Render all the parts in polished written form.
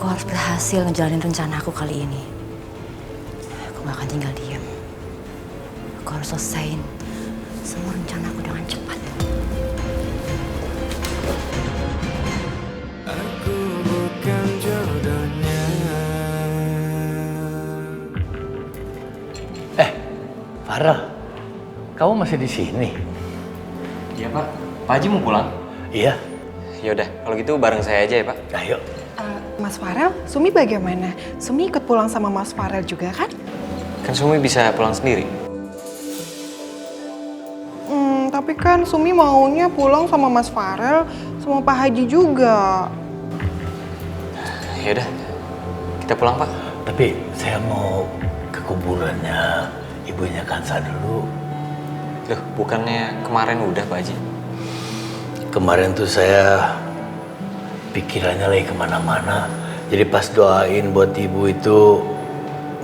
harus berhasil ngejalanin rencana aku kali ini. Aku gak akan tinggal diam. Aku harus selesaiin semua rencana aku dengan cepat. Aku bukan jodohnya. Farel, kamu masih di sini? Iya Pak, Pak Haji mau pulang? Iya. Yaudah, kalau gitu bareng saya aja ya Pak. Ayo. Mas Farel, Sumi bagaimana? Sumi ikut pulang sama Mas Farel juga kan? Kan Sumi bisa pulang sendiri. Tapi kan Sumi maunya pulang sama Mas Farel, sama Pak Haji juga. Yaudah, kita pulang Pak. Tapi saya mau ke kuburannya ibunya Kansa dulu. Loh, bukannya kemarin udah Pak Haji? Kemarin tuh saya pikirannya lagi kemana-mana. Jadi pas doain buat ibu itu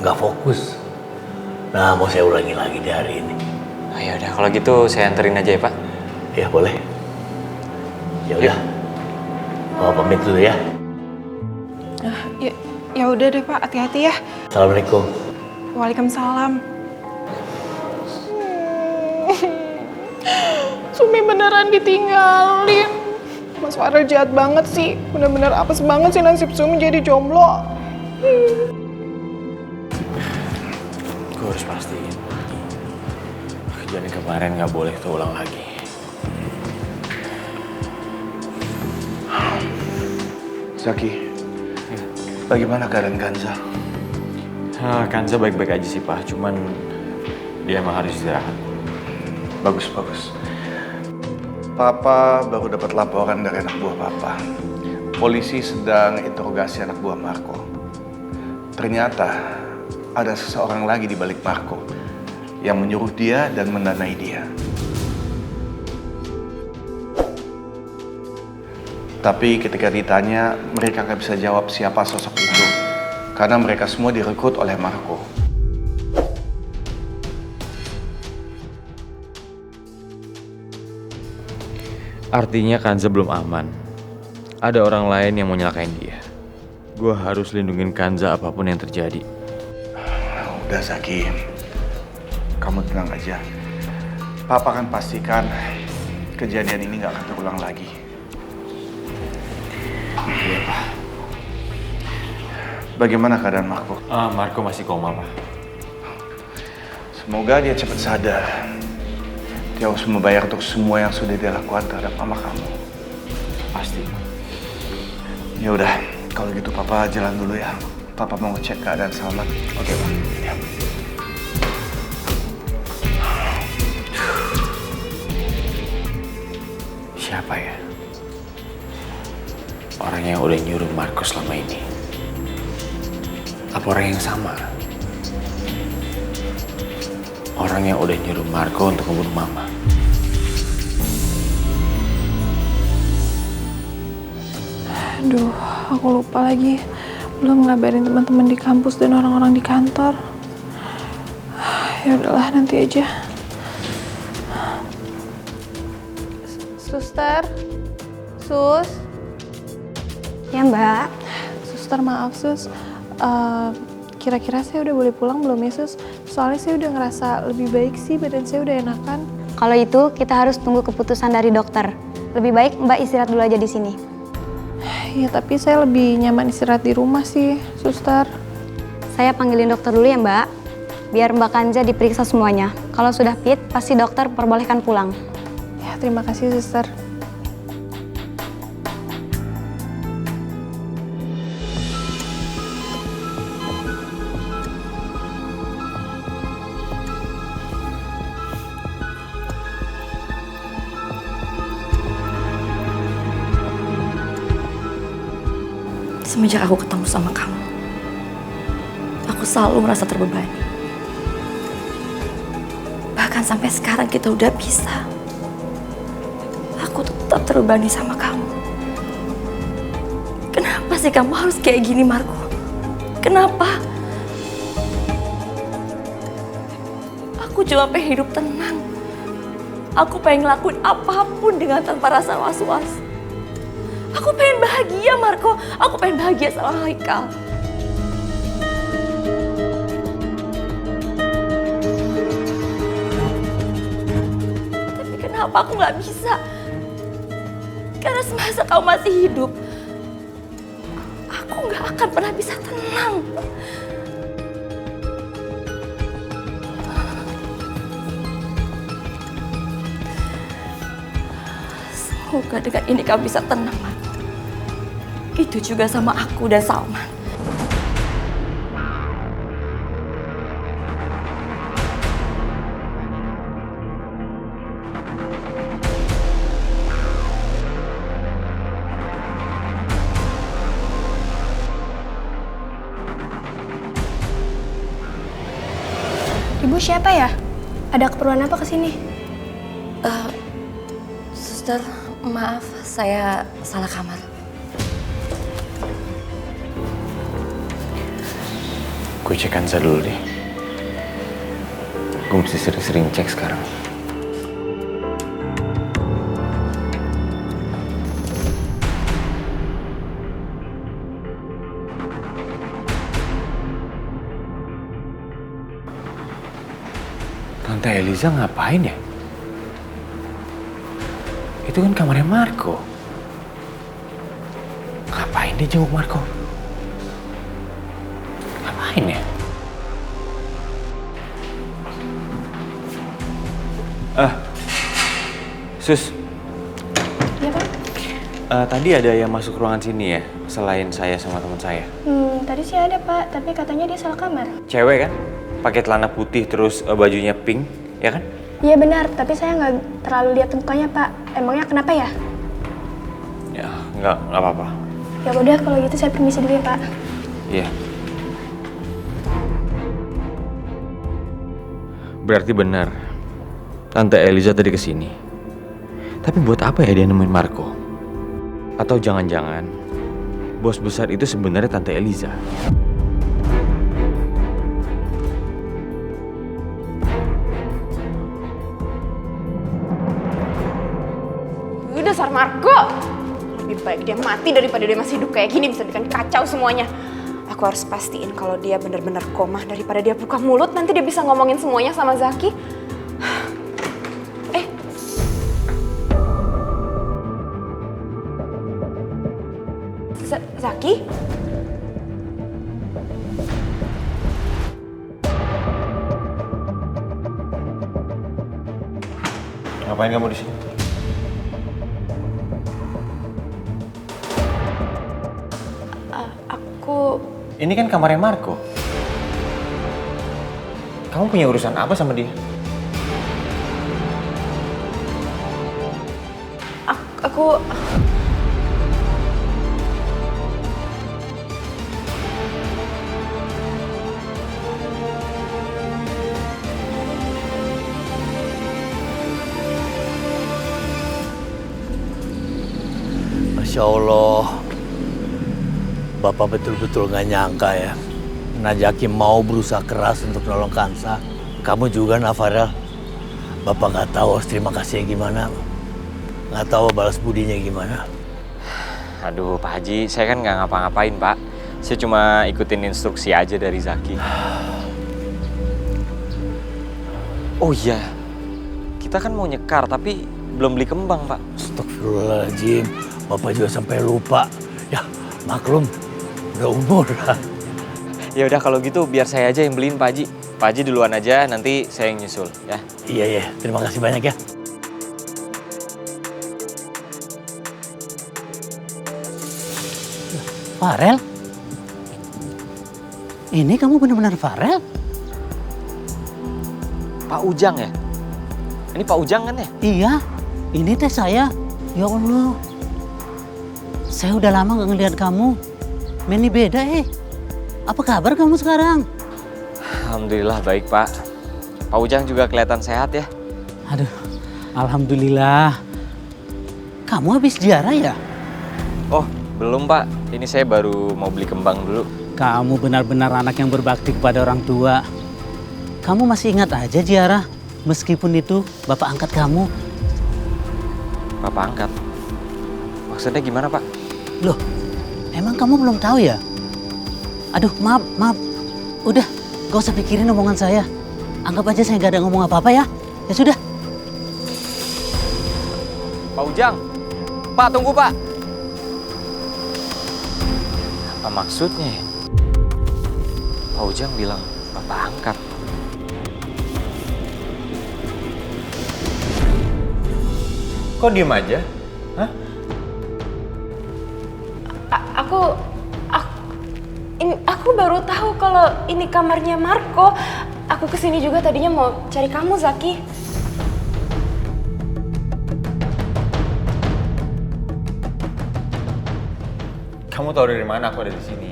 nggak fokus. Nah, mau saya ulangi lagi di hari ini. Oh, yaudah, kalau gitu saya anterin aja ya Pak. Ya boleh. Ya udah. Mau pamit dulu ya. Ya udah deh Pak, hati-hati ya. Assalamualaikum. Waalaikumsalam. Sumi beneran ditinggalin. Mas Farel jahat banget sih. Bener-bener apes banget sih nasib Sumi jadi jomblo. Gue harus pastiin kejadian kemarin nggak boleh terulang lagi. Zaki, bagaimana keadaan Kanza? Kanza baik-baik aja sih Pak, cuman dia emang harus istirahat. Bagus, bagus. Papa baru dapat laporan dari anak buah Papa. Polisi sedang interogasi anak buah Marco. Ternyata ada seseorang lagi di balik Marco yang menyuruh dia dan mendanai dia. Tapi ketika ditanya, mereka nggak bisa jawab siapa sosok itu karena mereka semua direkrut oleh Marco. Artinya Kanza belum aman. Ada orang lain yang mau nyelakain dia. Gue harus lindungin Kanza apapun yang terjadi. Udah Zaki, kamu tenang aja. Papa akan pastikan kejadian ini nggak akan terulang lagi. Iya Pak. Bagaimana keadaan Marco? Marco masih koma Pak. Semoga dia cepat sadar. Dia harus membayar untuk semua yang sudah dia lakukan terhadap mama kamu. Pasti. Ya udah, kalau gitu Papa jalan dulu ya. Papa mau ngecek keadaan Salman. Oke, Pak. Ya. Siapa ya? Orang yang udah nyuruh Marco selama ini. Apa orang yang sama? Orang yang udah nyuruh Marco untuk membunuh Mama. Aduh, aku lupa lagi. Belum ngabarin teman-teman di kampus dan orang-orang di kantor. Ya udahlah, nanti aja. Suster? Sus? Ya Mbak. Suster, maaf Sus. Kira-kira saya udah boleh pulang belum ya Sus? Soalnya saya udah ngerasa lebih baik sih, badan saya udah enakan. Kalau itu kita harus tunggu keputusan dari dokter. Lebih baik Mbak istirahat dulu aja di sini. Ya tapi saya lebih nyaman istirahat di rumah sih, Suster. Saya panggilin dokter dulu ya Mbak. Biar Mbak Kanza diperiksa semuanya. Kalau sudah fit, pasti dokter perbolehkan pulang. Ya, terima kasih Suster. Semenjak aku ketemu sama kamu, aku selalu merasa terbebani. Bahkan sampai sekarang kita udah pisah, aku tetap terbebani sama kamu. Kenapa sih kamu harus kayak gini, Marco? Kenapa? Aku cuma pengen hidup tenang. Aku pengen ngelakuin apapun dengan tanpa rasa was-was. Aku pengen bahagia, Marco. Aku pengen bahagia sama Haikal. Tapi kenapa aku nggak bisa? Karena semasa kau masih hidup, aku nggak akan pernah bisa tenang. Semoga dengan ini kau bisa tenang, Marco. Itu juga sama aku dan Salman. Ibu siapa ya? Ada keperluan apa kesini? Suster, maaf, saya salah kamar. Gue cek Kanza dulu deh. Gue mesti sering-sering cek sekarang. Tante Eliza ngapain ya? Itu kan kamarnya Marco. Ngapain dia jenguk Marco? Ngapain ya? Sus. Iya, Pak? Tadi ada yang masuk ruangan sini ya, selain saya sama teman saya. Tadi sih ada, Pak, tapi katanya dia salah kamar. Cewek kan? Pakai celana putih terus bajunya pink, ya kan? Iya benar, tapi saya nggak terlalu lihat mukanya, Pak. Emangnya kenapa ya? Ya, nggak apa-apa. Ya udah, kalau gitu saya permisi dulu ya, Pak. Iya. Berarti benar, Tante Eliza tadi kesini. Tapi buat apa ya dia nemuin Marco? Atau jangan-jangan bos besar itu sebenarnya Tante Eliza? Dasar Marco. Lebih baik dia mati daripada dia masih hidup kayak gini, bisa bikin kacau semuanya. Aku harus pastiin kalau dia benar-benar koma daripada dia buka mulut, nanti dia bisa ngomongin semuanya sama Zaki. Zaki? Ngapain kamu di sini? Ini kan kamarnya Marco. Kamu punya urusan apa sama dia? Aku... Masya Allah. Bapak betul-betul gak nyangka ya. Najaki mau berusaha keras untuk nolong Kansa. Kamu juga, Farel. Bapak gak tahu harus terima kasihnya gimana. Gak tahu balas budinya gimana. Aduh, Pak Haji, saya kan nggak ngapa-ngapain, Pak. Saya cuma ikutin instruksi aja dari Zaki. Oh iya, kita kan mau nyekar, tapi belum beli kembang, Pak. Astagfirullahaladzim, Bapak juga sampai lupa. Ya, maklum. Udah umur lah. Ya udah kalau gitu biar saya aja yang beliin Pak Haji. Pak Haji duluan aja, nanti saya yang nyusul ya. Iya, terima kasih banyak ya. Farel? Ini kamu benar-benar Farel? Pak Ujang ya? Ini Pak Ujang kan ya? Iya, ini teh saya. Ya Allah. Saya udah lama gak ngeliat kamu. Meni beda Apa kabar kamu sekarang? Alhamdulillah baik Pak. Pak Ujang juga kelihatan sehat ya. Aduh, alhamdulillah. Kamu habis ziarah ya? Oh, belum Pak. Ini saya baru mau beli kembang dulu. Kamu benar-benar anak yang berbakti kepada orang tua. Kamu masih ingat aja ziarah, meskipun itu bapak angkat kamu. Bapak angkat? Maksudnya gimana Pak? Loh, emang kamu belum tahu ya? Aduh, maaf. Udah, gak usah pikirin omongan saya. Anggap aja saya gak ada ngomong apa-apa ya. Ya sudah. Pak Ujang, Pak tunggu Pak. Apa maksudnya ya? Pak Ujang bilang Bapak angkat. Kok diem aja? Hah? Aku baru tahu kalau ini kamarnya Marco. Aku kesini juga tadinya mau cari kamu, Zaki. Kamu tahu dari mana aku ada di sini?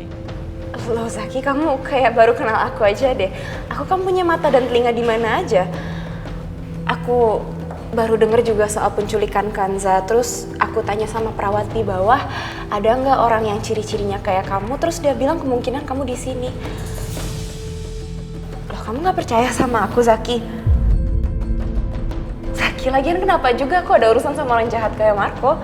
Loh Zaki, kamu kayak baru kenal aku aja deh. Aku kan punya mata dan telinga di mana aja. Aku baru dengar juga soal penculikan Kanza. Terus aku tanya sama perawat di bawah, ada nggak orang yang ciri-cirinya kayak kamu? Terus dia bilang kemungkinan kamu di sini. Loh, kamu nggak percaya sama aku, Zaki? Zaki, lagian kenapa juga aku ada urusan sama orang jahat kayak Marco?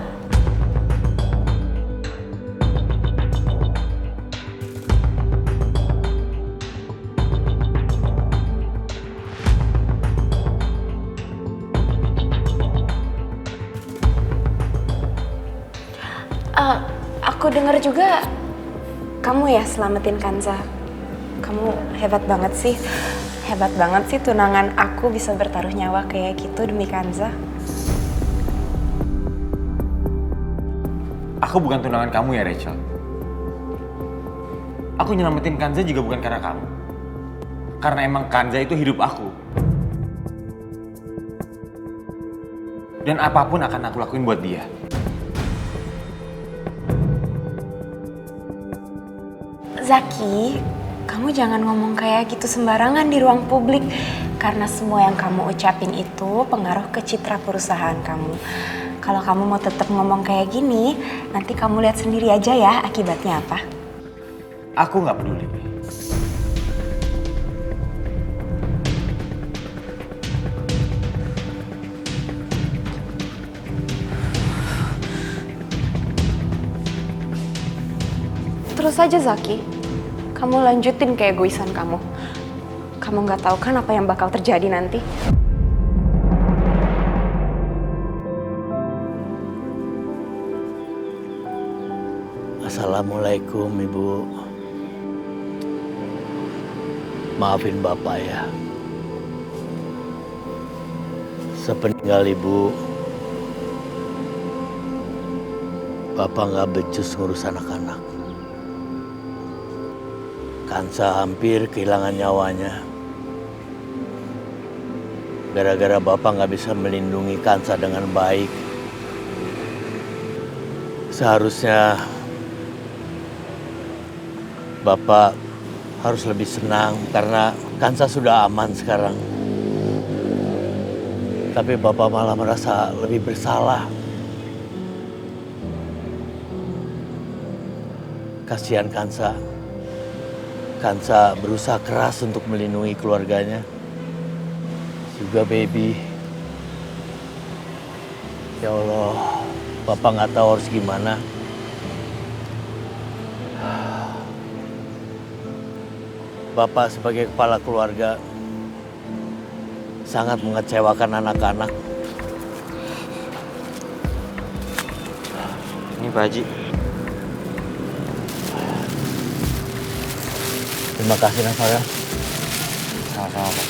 Aku dengar juga kamu ya selamatin Kanza. Kamu hebat banget sih. Hebat banget sih tunangan aku bisa bertaruh nyawa kayak gitu demi Kanza. Aku bukan tunangan kamu ya, Rachel. Aku nyelamatin Kanza juga bukan karena kamu. Karena emang Kanza itu hidup aku. Dan apapun akan aku lakuin buat dia. Zaki, kamu jangan ngomong kayak gitu sembarangan di ruang publik. Karena semua yang kamu ucapin itu pengaruh ke citra perusahaan kamu. Kalau kamu mau tetap ngomong kayak gini, nanti kamu lihat sendiri aja ya akibatnya apa. Aku nggak peduli. Terus aja Zaki. Kamu lanjutin keegoisan kamu. Kamu nggak tahu kan apa yang bakal terjadi nanti? Assalamualaikum Ibu. Maafin Bapak ya. Sepeninggal Ibu, Bapak nggak becus ngurus anak-anak. Kanza hampir kehilangan nyawanya. Gara-gara Bapak nggak bisa melindungi Kanza dengan baik. Seharusnya Bapak harus lebih senang karena Kanza sudah aman sekarang. Tapi Bapak malah merasa lebih bersalah. Kasihan Kanza. Kanza berusaha keras untuk melindungi keluarganya. Juga baby. Ya Allah, Bapak nggak tahu harus gimana. Bapak sebagai kepala keluarga sangat mengecewakan anak-anak. Ini Pak Haji. Terima kasih Rafael. Sama-sama Pak.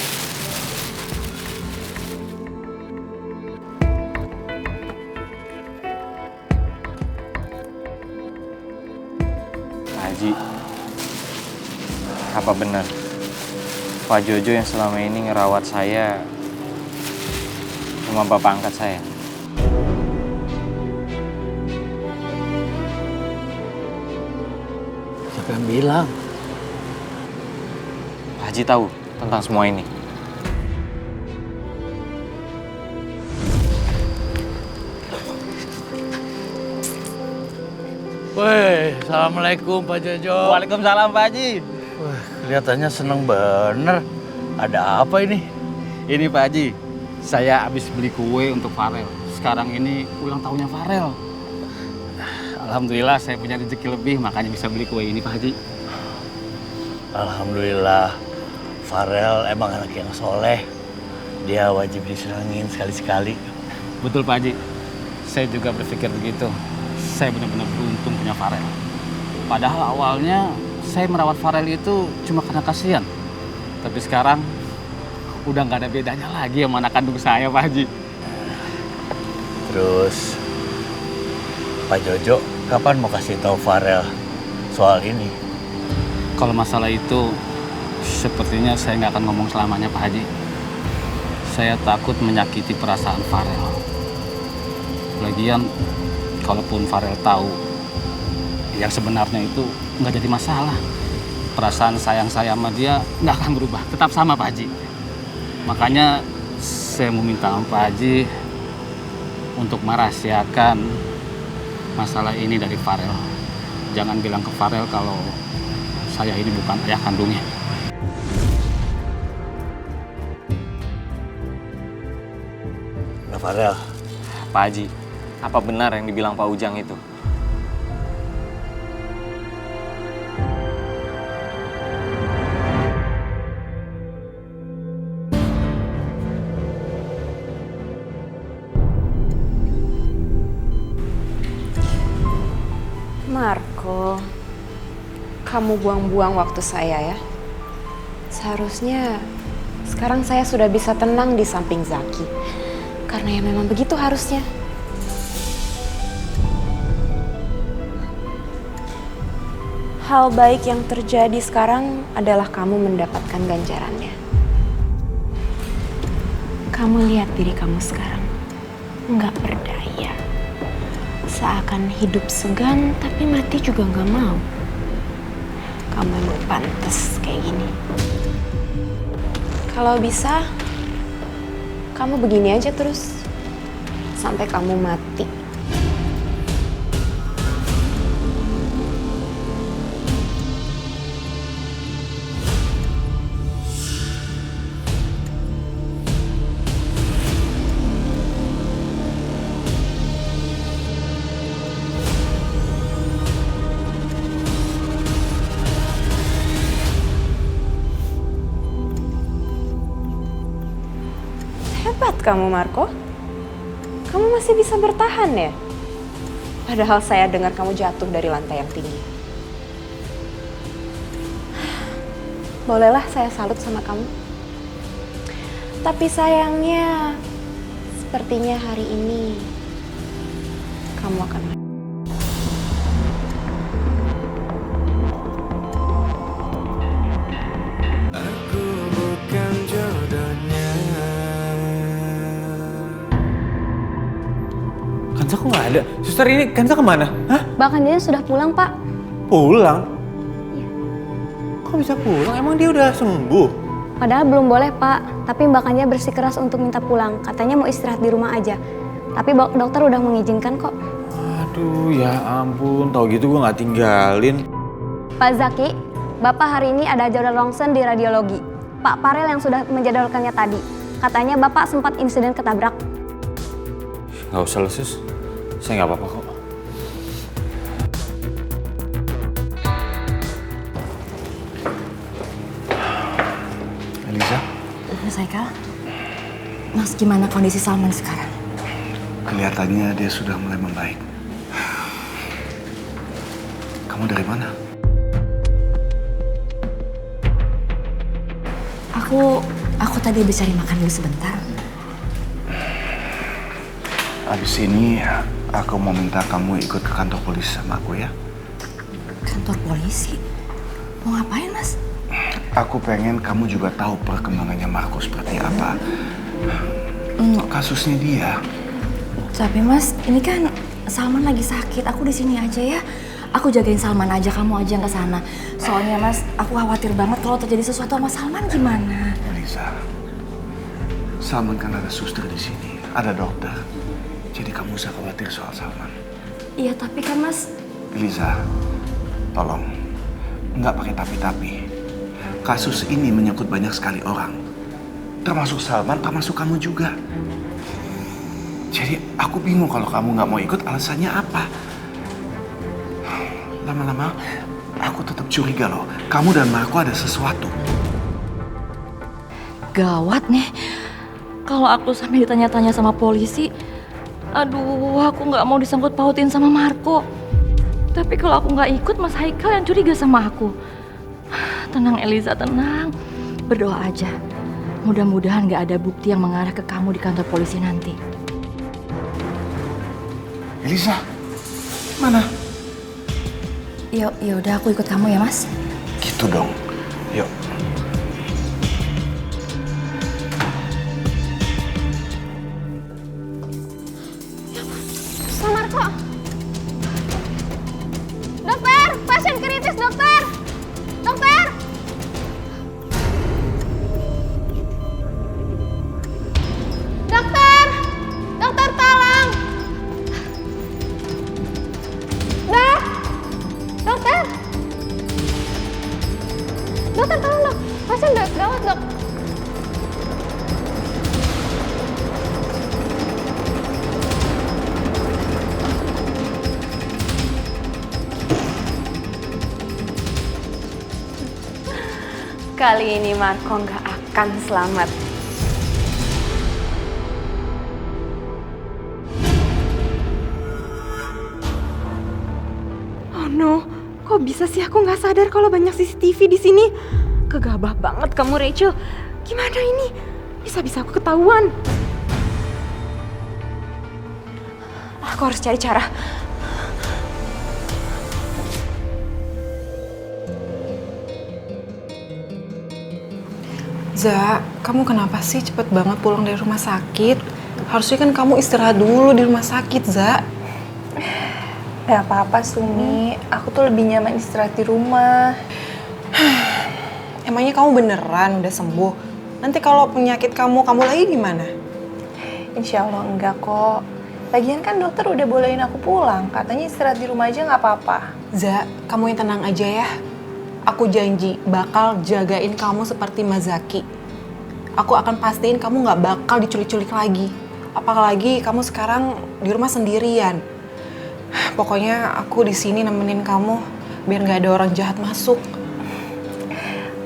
Pak Haji, apa benar Pak Jojo yang selama ini ngerawat saya cuma Bapak angkat saya? Siapa yang bilang? Pak Haji tahu tentang semua ini. Woi, Assalamualaikum Pak Jojo. Waalaikumsalam Pak Haji. Wah, kelihatannya seneng bener. Ada apa ini? Ini Pak Haji, saya habis beli kue untuk Farel. Sekarang ini ulang tahunnya Farel. Alhamdulillah saya punya rezeki lebih, makanya bisa beli kue ini Pak Haji. Alhamdulillah, Farel emang anak yang soleh. Dia wajib disenangin sekali-sekali. Betul Pak Haji, saya juga berpikir begitu. Saya benar-benar beruntung punya Farel. Padahal awalnya saya merawat Farel itu cuma karena kasihan. Tapi sekarang udah nggak ada bedanya lagi sama anak kandung saya Pak Haji. Terus Pak Jojo kapan mau kasih tahu Farel soal ini? Kalau masalah itu sepertinya saya nggak akan ngomong selamanya Pak Haji. Saya takut menyakiti perasaan Farel. Lagian kalaupun Farel tahu yang sebenarnya itu nggak jadi masalah. Perasaan sayang saya sama dia nggak akan berubah, tetap sama Pak Haji. Makanya saya mau minta sama Pak Haji untuk merahasiakan masalah ini dari Farel. Jangan bilang ke Farel kalau saya ini bukan ayah kandungnya. Nah Farel, Pak Haji, apa benar yang dibilang Pak Ujang itu? Marco, kamu buang-buang waktu saya ya. Seharusnya sekarang saya sudah bisa tenang di samping Zaki. Karena ya memang begitu harusnya. Hal baik yang terjadi sekarang adalah kamu mendapatkan ganjarannya. Kamu lihat diri kamu sekarang, nggak berdaya. Seakan hidup segan tapi mati juga nggak mau. Kamu emang pantas kayak gini. Kalau bisa, kamu begini aja terus sampai kamu mati. Hebat kamu, Marco. Kamu masih bisa bertahan ya? Padahal saya dengar kamu jatuh dari lantai yang tinggi. Bolehlah saya salut sama kamu. Tapi sayangnya, sepertinya hari ini kamu akan mati. Kansa kok nggak ada? Suster, ini Kansa kemana? Hah? Mbak Kandina sudah pulang, Pak. Pulang? Kok bisa pulang? Emang dia udah sembuh? Padahal belum boleh, Pak. Tapi Mbak Kandina bersikeras untuk minta pulang. Katanya mau istirahat di rumah aja. Tapi dokter udah mengizinkan kok. Aduh, ya ampun. Tahu gitu gue nggak tinggalin. Pak Zaki, Bapak hari ini ada jadwal ronsen di radiologi. Pak Farel yang sudah menjadwalkannya tadi. Katanya Bapak sempat insiden ketabrak. Nggak usah lah, Sus. Saya nggak apa-apa kok. Eliza? Saikal, Mas gimana kondisi Salman sekarang? Kelihatannya dia sudah mulai membaik. Kamu dari mana? Aku tadi habis cari makan dulu sebentar. Abis ini aku mau minta kamu ikut ke kantor polisi sama aku ya. Kantor polisi? Mau ngapain, Mas? Aku pengen kamu juga tahu perkembangannya Marco seperti apa. Kasusnya dia. Tapi Mas, ini kan Salman lagi sakit. Aku di sini aja ya. Aku jagain Salman aja, kamu aja yang ke sana. Soalnya Mas, aku khawatir banget kalau terjadi sesuatu sama Salman gimana? Eliza, Salman kan ada suster di sini, ada dokter. Jadi kamu usah khawatir soal Salman. Iya, tapi kan Mas... Eliza, tolong, nggak pakai tapi-tapi. Kasus ini menyangkut banyak sekali orang. Termasuk Salman, termasuk kamu juga. Jadi aku bingung kalau kamu nggak mau ikut, alasannya apa? Lama-lama aku tetap curiga loh. Kamu dan Marco ada sesuatu. Gawat nih. Kalau aku sampai ditanya-tanya sama polisi, aduh, aku nggak mau disangkut pautin sama Marco. Tapi kalau aku nggak ikut, Mas Haikal yang curiga sama aku. Tenang Eliza, tenang. Berdoa aja. Mudah-mudahan nggak ada bukti yang mengarah ke kamu di kantor polisi nanti. Eliza, mana? Ya udah, aku ikut kamu ya, Mas. Gitu dong. Yuk. Marco. Dokter, pasien kritis, dokter. Dokter. Dokter. Dokter tolong. Dok. Dokter. Dokter tolong, Dok. Pasien gawat, Dok. Kali ini Marco nggak akan selamat. Oh no, kok bisa sih aku nggak sadar kalau banyak CCTV di sini? Gegabah banget kamu, Rachel. Gimana ini? Bisa-bisa aku ketahuan. Aku harus cari cara. Za, kamu kenapa sih cepet banget pulang dari rumah sakit? Harusnya kan kamu istirahat dulu di rumah sakit, Za. Gak apa-apa, Sumi. Aku tuh lebih nyaman istirahat di rumah. Emangnya kamu beneran udah sembuh? Nanti kalau penyakit kamu lagi gimana? Insya Allah enggak kok. Lagian kan dokter udah bolehin aku pulang. Katanya istirahat di rumah aja gak apa-apa. Za, kamu yang tenang aja ya. Aku janji bakal jagain kamu seperti Mazaki. Aku akan pastiin kamu gak bakal diculik-culik lagi. Apalagi kamu sekarang di rumah sendirian. Pokoknya aku di sini nemenin kamu biar gak ada orang jahat masuk.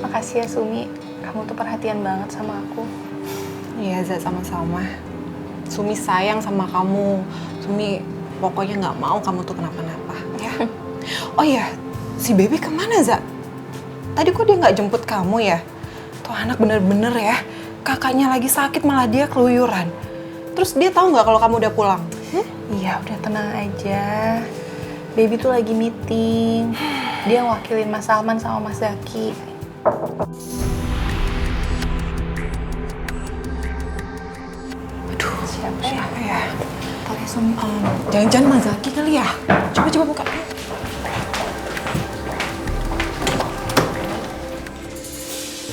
Makasih ya Sumi, kamu tuh perhatian banget sama aku. Iya Za, sama-sama. Sumi sayang sama kamu. Sumi pokoknya gak mau kamu tuh kenapa-napa ya. Oh iya, si Baby kemana Za? Tadi kok dia nggak jemput kamu ya? Tuh anak bener-bener ya, kakaknya lagi sakit malah dia keluyuran. Terus dia tahu nggak kalau kamu udah pulang? Iya, udah tenang aja. Baby tuh lagi meeting. Dia ngewakilin Mas Salman sama Mas Zaki. Aduh, siapa ya? Ntar ya, Sumi. Jangan-jangan Mas Zaki kali ya? Coba buka.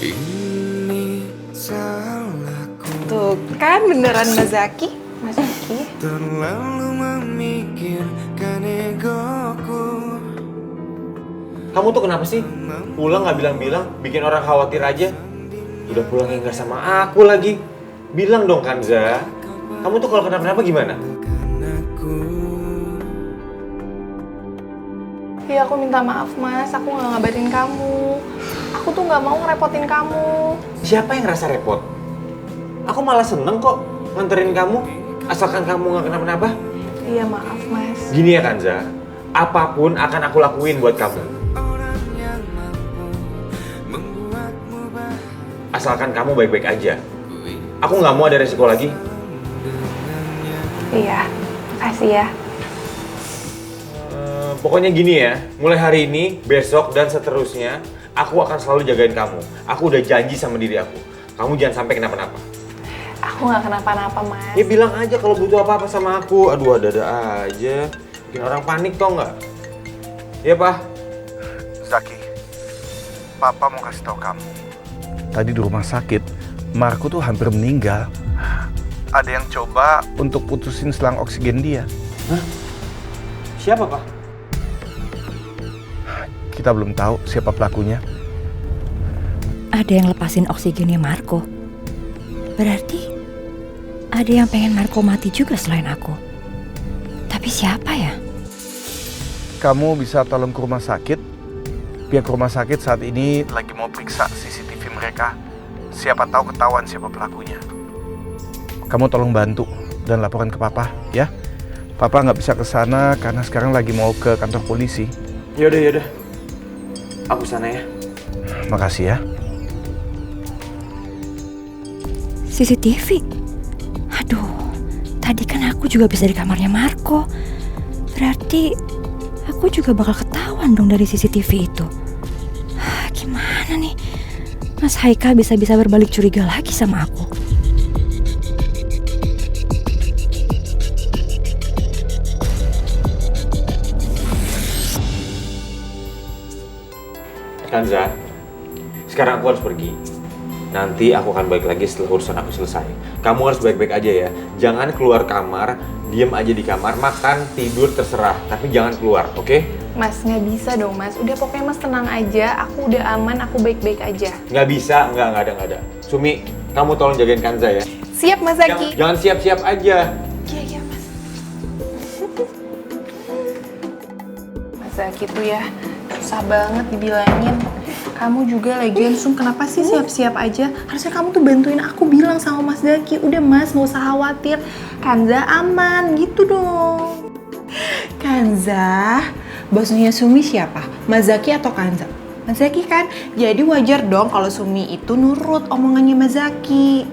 Ini salahku. Tuh kan beneran Mas Zaki. Mas Zaki. Terlalu memikirkan egoku. Kamu tuh kenapa sih? Pulang nggak bilang-bilang, bikin orang khawatir aja. Udah pulangnya nggak sama aku lagi. Bilang dong Kanza. Kamu tuh kalau kenapa-napa gimana? Iya, aku minta maaf Mas, aku nggak ngabarin kamu. Aku tuh nggak mau ngerepotin kamu. Siapa yang ngerasa repot? Aku malah seneng kok nganterin kamu, asalkan kamu nggak kenapa-napa. Iya, maaf Mas. Gini ya Kanza, apapun akan aku lakuin buat kamu. Asalkan kamu baik-baik aja. Aku nggak mau ada resiko lagi. Iya, makasih ya. Pokoknya gini ya, mulai hari ini, besok, dan seterusnya, aku akan selalu jagain kamu. Aku udah janji sama diri aku. Kamu jangan sampai kenapa-napa. Aku nggak kenapa-napa, Mas. Ya bilang aja kalau butuh apa-apa sama aku. Aduh, ada-ada aja. Bikin orang panik tau nggak? Iya, Pak? Zaki, Papa mau kasih tahu kamu. Tadi di rumah sakit, Marco tuh hampir meninggal. Ada yang coba untuk putusin selang oksigen dia. Hah? Siapa, Pak? Kita belum tahu siapa pelakunya. Ada yang lepasin oksigennya Marco. Berarti ada yang pengen Marco mati juga selain aku. Tapi siapa ya? kamu bisa tolong ke rumah sakit. Pihak rumah sakit saat ini lagi mau periksa CCTV mereka. Siapa tahu ketahuan siapa pelakunya. Kamu tolong bantu dan laporan ke Papa, ya. Papa nggak bisa ke sana karena sekarang lagi mau ke kantor polisi. Yaudah. Aku sana ya. Makasih ya. CCTV? Aduh, tadi kan aku juga bisa di kamarnya Marco. Berarti aku juga bakal ketahuan dong dari CCTV itu. Gimana nih? Mas Haikal bisa-bisa berbalik curiga lagi sama aku. Kanza, sekarang aku harus pergi. Nanti aku akan balik lagi setelah urusan aku selesai. Kamu harus baik-baik aja ya. Jangan keluar kamar, diem aja di kamar, makan, tidur, terserah. Tapi jangan keluar, oke? Mas, nggak bisa dong mas. Udah pokoknya mas tenang aja, aku udah aman, aku baik-baik aja. Nggak bisa, nggak ada. Sumi, kamu tolong jagain Kanza ya. Siap Mas Zaki. Jangan siap-siap aja. Iya mas. Mas Zaki tuh ya, susah banget dibilangin. Kamu juga lagian Sum, kenapa sih siap-siap aja? Harusnya kamu tuh bantuin aku bilang sama Mas Zaki. Udah mas, nggak usah khawatir. Kanza aman, gitu dong. Kanza, bosnya Sumi siapa? Mas Zaki atau Kanza? Mas Zaki kan? Jadi wajar dong kalau Sumi itu nurut omongannya Mas Zaki.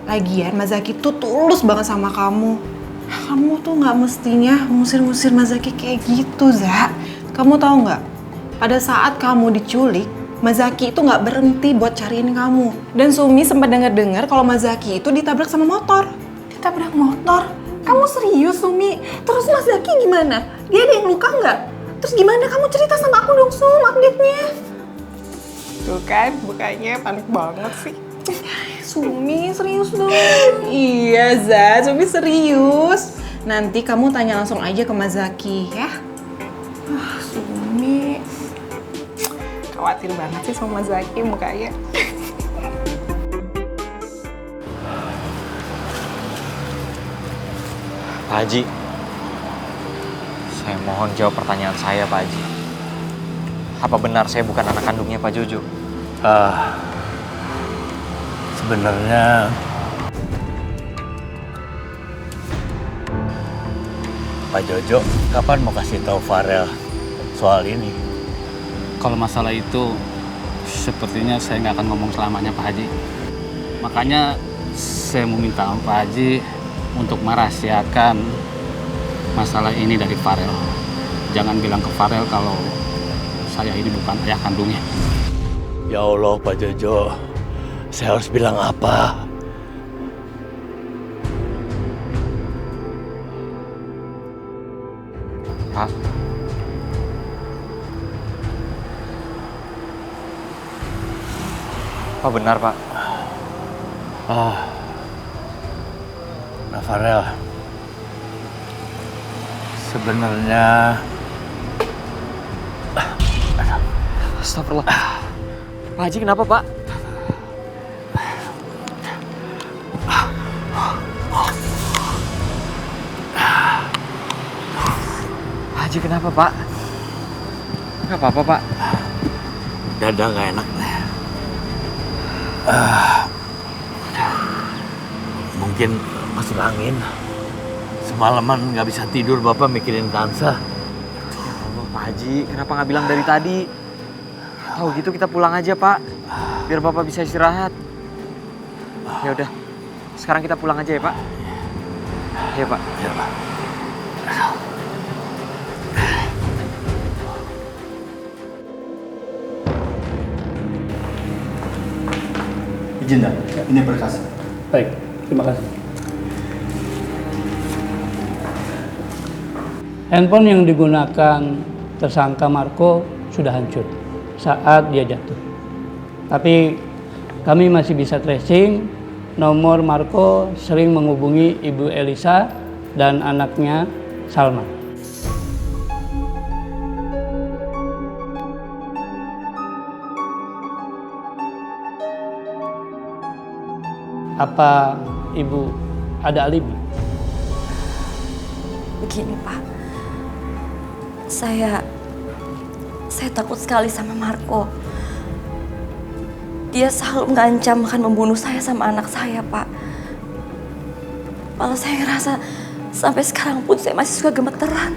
Lagian Mas Zaki tuh tulus banget sama kamu. Kamu tuh nggak mestinya ngusir-ngusir Mas Zaki kayak gitu, Za. Kamu tahu nggak? Pada saat kamu diculik, Mas Zaki itu nggak berhenti buat cariin kamu. Dan Sumi sempat dengar-dengar kalau Mas Zaki itu ditabrak sama motor. Ditabrak motor? Kamu serius, Sumi? Terus Mas Zaki gimana? Dia ada yang luka nggak? Terus gimana? Kamu cerita sama aku dong, Sum, update-nya. Tuh kan, bukannya panik banget sih. Sumi, serius dong. Iya, Za, Sumi serius. Nanti kamu tanya langsung aja ke Mas Zaki, ya. Sumi. Khawatir banget sih sama Mas Zaki mukanya. Pak Haji, saya mohon jawab pertanyaan saya, Pak Haji. Apa benar saya bukan anak kandungnya Pak Jojo? Sebenarnya Pak Jojo kapan mau kasih tahu Farel soal ini? Kalau masalah itu, sepertinya saya nggak akan ngomong selamanya Pak Haji. Makanya saya mau minta sama Pak Haji untuk merahasiakan masalah ini dari Farel. Jangan bilang ke Farel kalau saya ini bukan ayah kandungnya. Ya Allah Pak Jojo, saya harus bilang apa? Pak. Apa benar, Pak? Nah Farel, sebenarnya Astagfirullah. Pak Haji kenapa, Pak? Pak Haji kenapa, Pak? Nggak apa-apa, Pak. Dada nggak enak. Mungkin masuk angin. Semalaman nggak bisa tidur, Bapak mikirin Kansa. Ya Allah, Pak Haji, kenapa nggak bilang dari tadi? Tahu gitu kita pulang aja, Pak. Biar Bapak bisa istirahat. Ya udah, sekarang kita pulang aja ya, Pak. Iya, Pak. Ya, Pak. Izin, Dan. Ini berkas. Baik, terima kasih. Handphone yang digunakan tersangka Marco sudah hancur saat dia jatuh. Tapi kami masih bisa tracing nomor Marco sering menghubungi Ibu Elisa dan anaknya Salma. Apa Ibu ada alibi? Begini Pak, Saya takut sekali sama Marco. Dia selalu mengancam akan membunuh saya sama anak saya, Pak. Malah saya ngerasa sampai sekarang pun saya masih suka gemeteran.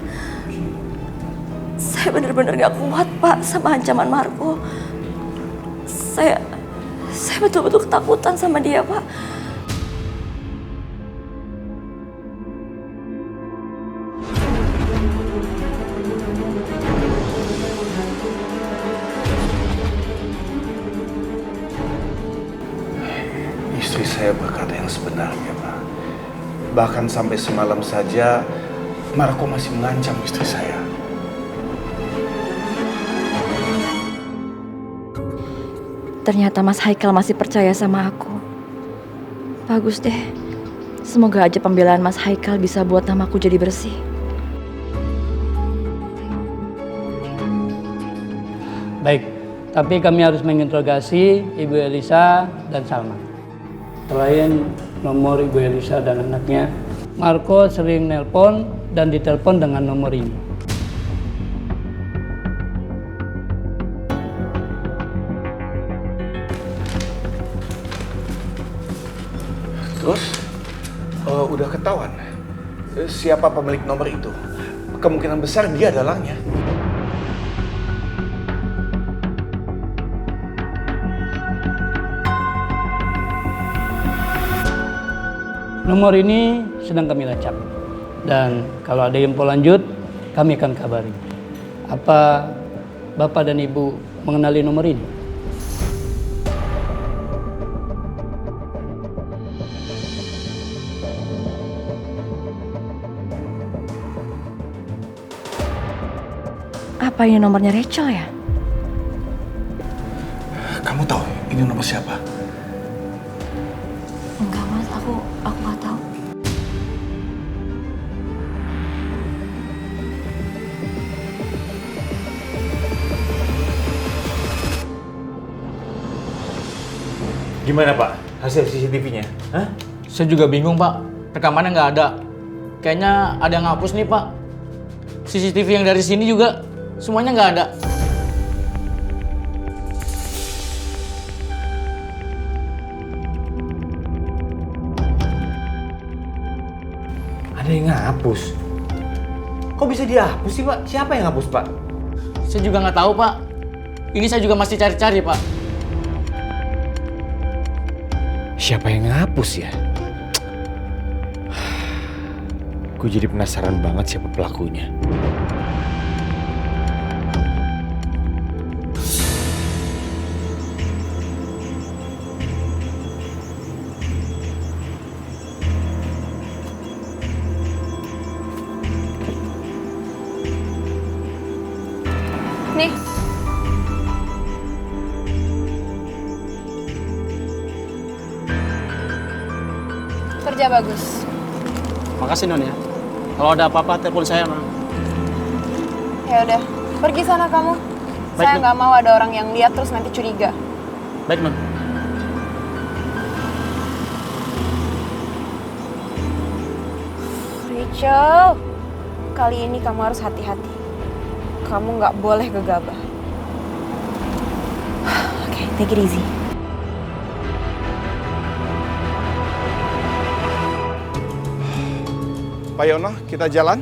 Saya benar-benar gak kuat, Pak, sama ancaman Marco. Saya betul-betul ketakutan sama dia, Pak. Istri saya berkata yang sebenarnya, Pak. Bahkan sampai semalam saja, Marco masih mengancam istri saya. Ternyata Mas Haikal masih percaya sama aku. Bagus deh. Semoga aja pembelaan Mas Haikal bisa buat namaku jadi bersih. Baik, tapi kami harus menginterogasi Ibu Elisa dan Salma. Selain nomor Ibu Elisa dan anaknya, Marco sering nelpon dan ditelepon dengan nomor ini. Terus, udah ketahuan siapa pemilik nomor itu? Kemungkinan besar dia adalahnya. Nomor ini sedang kami lacak. Dan kalau ada info lanjut, kami akan kabari. Apa Bapak dan Ibu mengenali nomor ini? Apa ini nomornya Rachel ya? Kamu tahu ini nomor siapa? Enggak, Mas, aku nggak tahu. Gimana Pak? Hasil CCTV-nya? Hah? Saya juga bingung Pak, rekamannya nggak ada. Kayaknya ada yang ngapus nih Pak. CCTV yang dari sini juga semuanya nggak ada. Ada yang ngapus? Kok bisa dihapus sih Pak? Siapa yang ngapus Pak? Saya juga nggak tahu Pak. Ini saya juga masih cari-cari Pak. Siapa yang ngapus ya? Gue jadi penasaran banget siapa pelakunya. Nih. Kerja bagus. Makasih Non ya. Kalau ada apa-apa telepon saya Non. Ya udah, pergi sana kamu. Baik, Saya Non. nggak mau ada orang yang lihat terus nanti curiga. Baik Non. Rachel, kali ini kamu harus hati-hati. Kamu nggak boleh gegabah. Oke, take it easy. Pak Yono, kita jalan.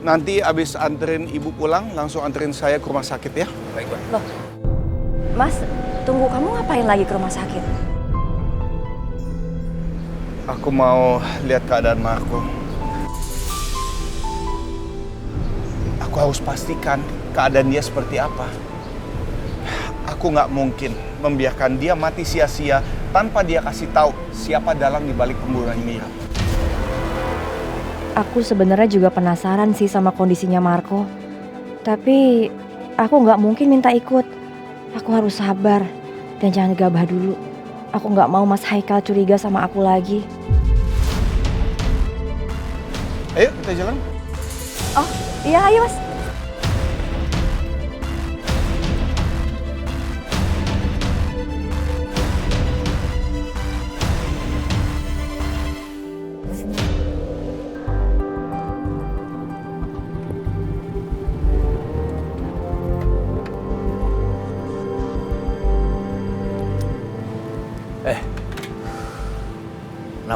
Nanti abis anterin ibu pulang, langsung anterin saya ke rumah sakit ya. Baik, Pak. Loh, Mas, tunggu, kamu ngapain lagi ke rumah sakit? Aku mau lihat keadaan Marco. Aku harus pastikan keadaan dia seperti apa. Aku nggak mungkin membiarkan dia mati sia-sia tanpa dia kasih tahu siapa dalang di balik pembunuhan Mira. Aku sebenarnya juga penasaran sih sama kondisinya Marco. Tapi aku nggak mungkin minta ikut. Aku harus sabar dan jangan gegabah dulu. Aku nggak mau Mas Haikal curiga sama aku lagi. Ayo kita jalan. Oh, iya ayo Mas.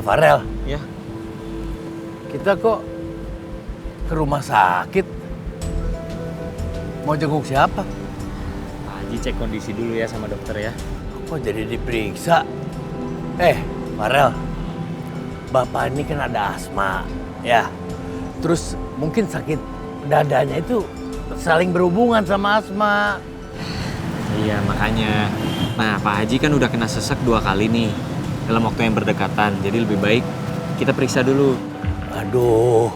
Farel. Ya. Kita kok ke rumah sakit? Mau jenguk siapa? Pak Haji cek kondisi dulu ya sama dokter ya. Kok jadi diperiksa? Farel, Bapak ini kan ada asma, ya. Terus mungkin sakit dadanya itu saling berhubungan sama asma. Iya makanya. Nah Pak Haji kan udah kena sesek 2 kali nih dalam waktu yang berdekatan. Jadi lebih baik kita periksa dulu. Aduh,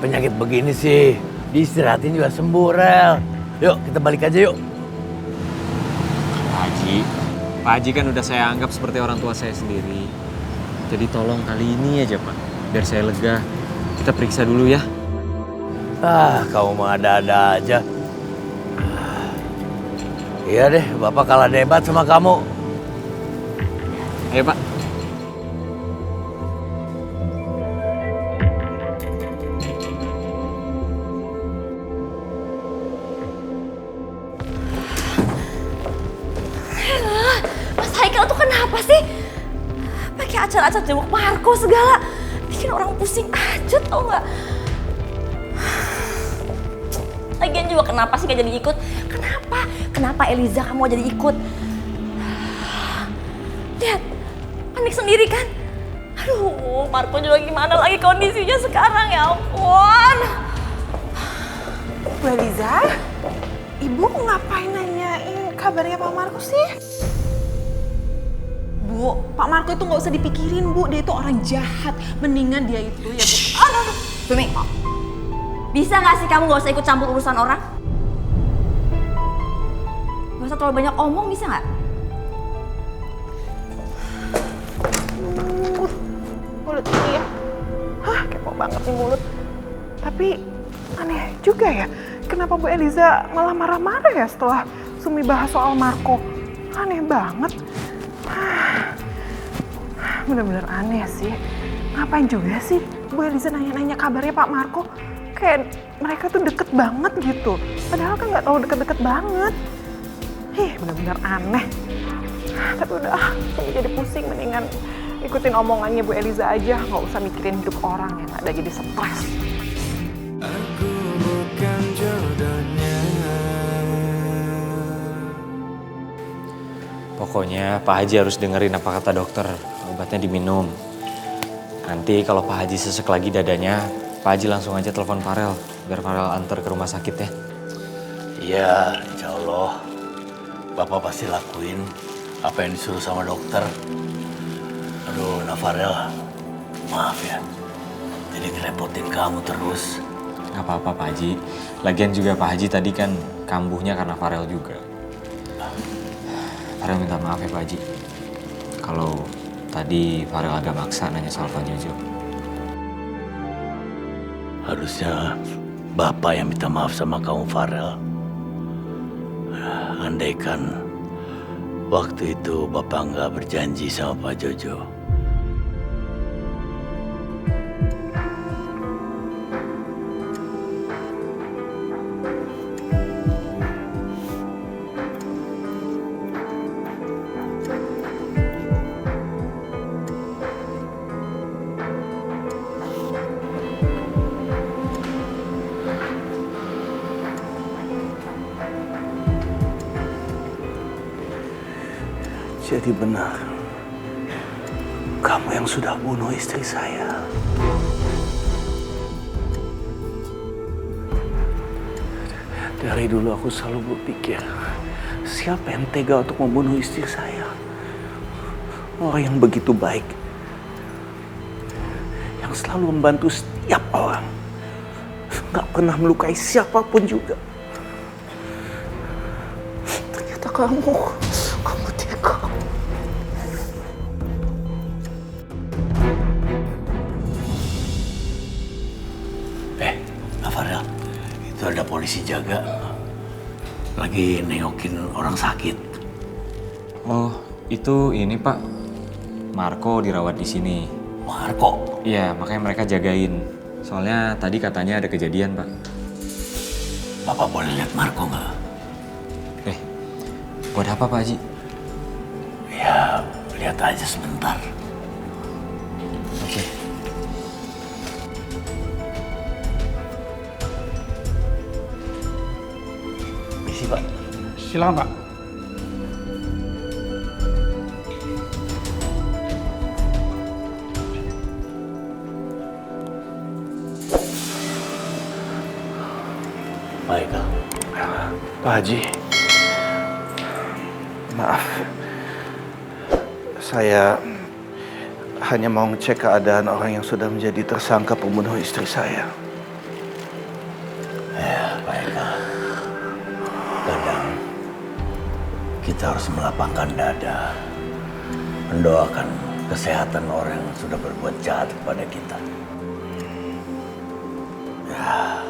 penyakit begini sih diistirahatin juga sembuh, Rel. Yuk kita balik aja yuk. Pak Haji kan udah saya anggap seperti orang tua saya sendiri. Jadi tolong kali ini aja Pak, biar saya lega. Kita periksa dulu ya. Kamu mah ada-ada aja. Iya deh, Bapak kalah debat sama kamu. Ayo Pak. Mas Haikal tuh kenapa sih? Pakai acara-acara jenguk Marco segala. Bikin orang pusing aja tau nggak? Lagian juga kenapa sih gak jadi ikut? Kenapa Eliza kamu jadi ikut? Lihat, panik sendiri kan? Aduh, Marco juga gimana lagi kondisinya sekarang, ya ampun. Bu Eliza, Ibu ngapain nanyain kabarnya Pak Marco sih? Bu, Pak Marco itu nggak usah dipikirin Bu, dia itu orang jahat. Mendingan dia itu ya Bu. Bumi, bisa nggak sih kamu nggak usah ikut campur urusan orang? Gak usah terlalu banyak omong, bisa nggak? Mulut ini ya. Kepo banget nih mulut. Tapi aneh juga ya. Kenapa Bu Eliza malah marah-marah ya setelah Sumi bahas soal Marco? Aneh banget. Bener-bener aneh sih. Ngapain juga sih Bu Eliza nanya-nanya kabarnya Pak Marco? Kayak mereka tuh deket banget gitu. Padahal kan nggak tahu deket-deket banget. Bener-bener aneh. Tapi udah, Sumi jadi pusing. Mendingan ikutin omongannya Bu Eliza aja. Nggak usah mikirin hidup orang yang ada jadi stres. Aku bukan jodohnya. Pokoknya Pak Haji harus dengerin apa kata dokter. Obatnya diminum. Nanti kalau Pak Haji sesek lagi dadanya, Pak Haji langsung aja telepon Farel. Biar Farel antar ke rumah sakit ya. Iya, insya Allah. Bapak pasti lakuin apa yang disuruh sama dokter. Aduh, Farel, maaf ya. Jadi ngerepotin kamu terus. Gak apa-apa Pak Haji. Lagian juga Pak Haji tadi kan kambuhnya karena Farel juga. Farel minta maaf ya Pak Haji. Kalau tadi Farel agak maksa nanya soal Pak Jojo. Harusnya Bapak yang minta maaf sama kamu, Farel. Andaikan waktu itu Bapak nggak berjanji sama Pak Jojo. Jadi benar, kamu yang sudah bunuh istri saya. Dari dulu aku selalu berpikir, siapa yang tega untuk membunuh istri saya? Orang yang begitu baik, yang selalu membantu setiap orang, gak pernah melukai siapapun juga. Ternyata kamu tega. Farel, itu ada polisi jaga. Lagi nengokin orang sakit. Oh, itu ini Pak. Marco dirawat di sini. Marco? Iya, makanya mereka jagain. Soalnya tadi katanya ada kejadian, Pak. Bapak boleh lihat Marco nggak? Buat apa Pak Haji? Ya, lihat aja sebentar. Silakan, Pak. Baik, Kak. Pak Haji, maaf. Saya hanya mau ngecek keadaan orang yang sudah menjadi tersangka pembunuh istri saya. Ya, baik, Kak. Kadang kita harus melapangkan dada, mendoakan kesehatan orang yang sudah berbuat jahat kepada kita. Ya,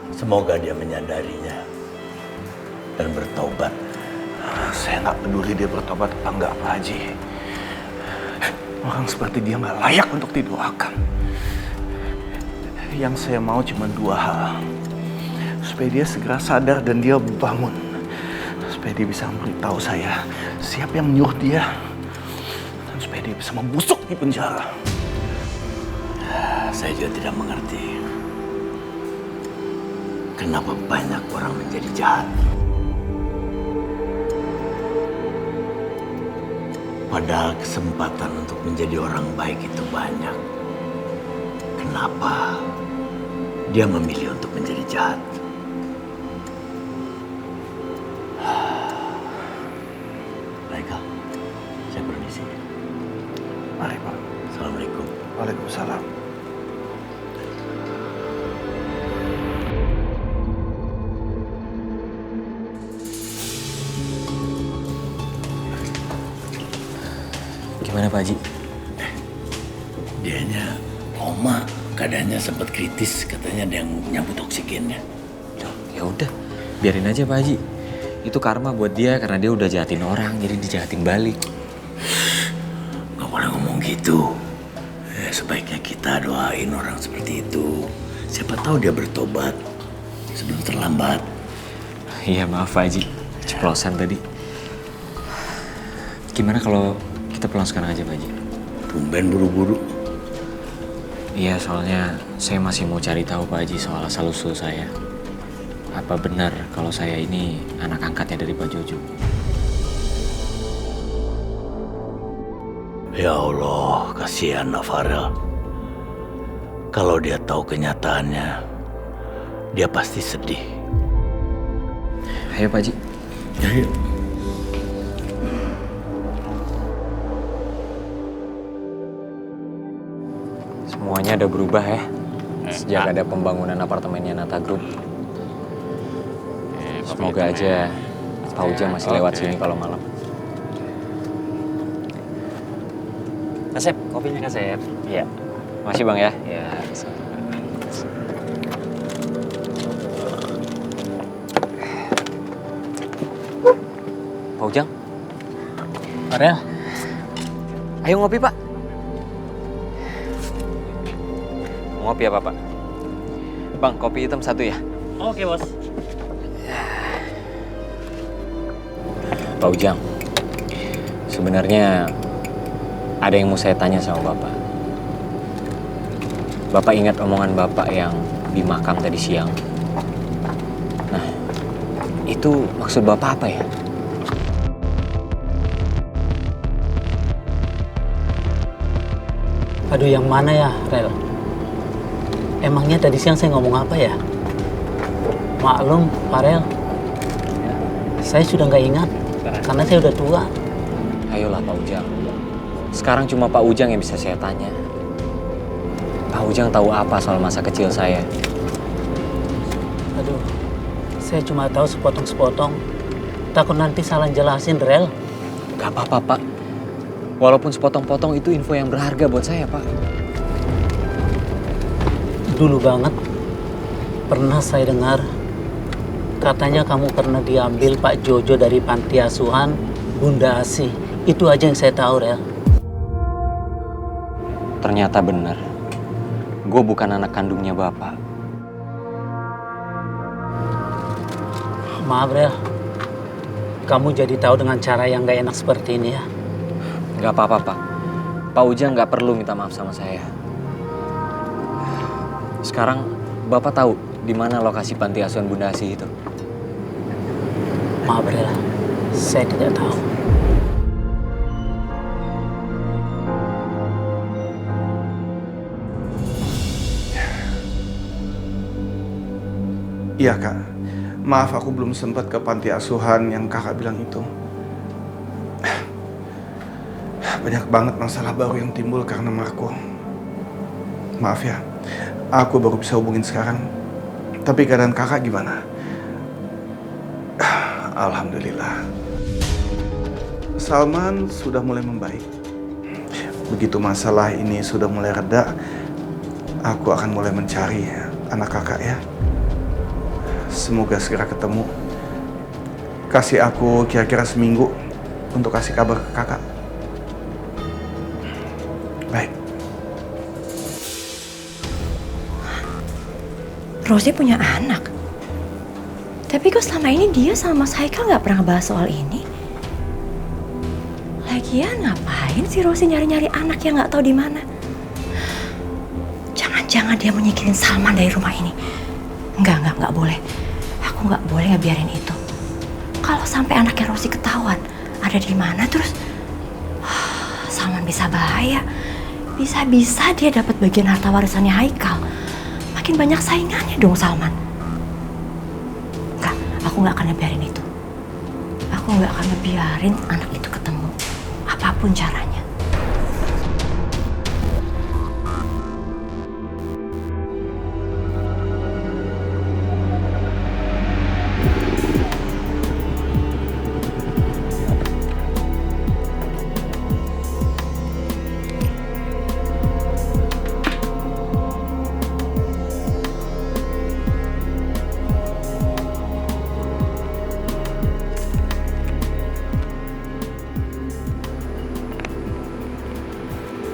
semoga dia menyadarinya dan bertobat. Saya nggak peduli dia bertobat apa enggak, Pak Haji. Orang seperti dia nggak layak untuk didoakan. Yang saya mau cuma dua hal. Supaya dia segera sadar dan dia bangun. Supaya dia bisa memberitahu saya siapa yang menyuruh dia. Dan supaya dia bisa membusuk di penjara. Saya juga tidak mengerti kenapa banyak orang menjadi jahat. Padahal kesempatan untuk menjadi orang baik itu banyak. Kenapa dia memilih untuk menjadi jahat? Baik, Kak. Saya permisi. Mari, Pak. Assalamualaikum. Waalaikumsalam. Gimana Pak Haji? Dianya koma, keadaannya sempat kritis, katanya ada yang nyambut oksigennya. Ya udah, biarin aja Pak Haji. Itu karma buat dia karena dia udah jahatin orang, jadi dijahatin balik. Gak boleh ngomong gitu. Sebaiknya kita doain orang seperti itu. Siapa tahu dia bertobat sebelum terlambat. Iya maaf Pak Haji, ceplosan tadi. Gimana kalau kita pulang sekarang aja Pak Haji? Tumben buru-buru. Iya, soalnya saya masih mau cari tahu Pak Haji soal asal-usul saya. Apa benar kalau saya ini anak angkatnya dari Pak Jojo? Ya Allah, kasihan Nak Farel. Kalau dia tahu kenyataannya, dia pasti sedih. Ayo Pak Haji. Ayo. Semuanya udah berubah ya. Sejak ada pembangunan apartemennya Nata Group. Semoga aja Pak Ujang masih lewat sini kalau malam. Kasep, kopinya Kasep. Iya. Makasih Bang ya. Iya. Pak Ujang. Farel. Ayo ngopi Pak. Ngopi apa Pak? Bang, kopi hitam satu ya? Oke bos. Pak Ujang, sebenarnya ada yang mau saya tanya sama Bapak. Bapak ingat omongan Bapak yang di makam tadi siang? Nah, itu maksud Bapak apa ya? Aduh, yang mana ya, Rel? Emangnya tadi siang saya ngomong apa ya? Maklum, Farel. Saya sudah nggak ingat, karena saya udah tua. Ayolah Pak Ujang. Sekarang cuma Pak Ujang yang bisa saya tanya. Pak Ujang tahu apa soal masa kecil saya? Aduh, saya cuma tahu sepotong-sepotong. Takut nanti salah jelasin, Rel. Gak apa-apa, Pak. Walaupun sepotong-potong itu info yang berharga buat saya, Pak. Dulu banget, pernah saya dengar, katanya kamu pernah diambil Pak Jojo dari panti asuhan Bunda Asih. Itu aja yang saya tahu, Rel. Ternyata benar. Gue bukan anak kandungnya Bapak. Maaf, Rel. Kamu jadi tahu dengan cara yang gak enak seperti ini ya. Gak apa-apa, Pak. Pak Ujang gak perlu minta maaf sama saya. Sekarang Bapak tahu di mana lokasi panti asuhan Bunda Asih itu? Maaf Rela, saya tidak tahu. Iya kak, maaf aku belum sempat ke panti asuhan yang kakak bilang itu. Banyak banget masalah baru yang timbul karena Marco. Maaf ya, aku baru bisa hubungin sekarang. Tapi keadaan kakak gimana? Alhamdulillah. Salman sudah mulai membaik. Begitu masalah ini sudah mulai reda, aku akan mulai mencari anak kakak ya. Semoga segera ketemu. Kasih aku kira-kira seminggu untuk kasih kabar ke kakak. Baik. Rosie punya anak. Tapi kok selama ini dia sama Mas Haikal nggak pernah bahas soal ini? Lagian ngapain sih Rosie nyari-nyari anak yang nggak tahu di mana? Jangan-jangan dia mau nyingkirin Salman dari rumah ini. Nggak boleh. Aku nggak boleh ngebiarin itu. Kalau sampai anaknya Rosie ketahuan ada di mana terus, Salman bisa bahaya. Bisa-bisa dia dapat bagian harta warisannya Haikal. Makin banyak saingannya dong Salman. Aku nggak akan ngebiarin itu. Aku nggak akan ngebiarin anak itu ketemu. Apapun caranya.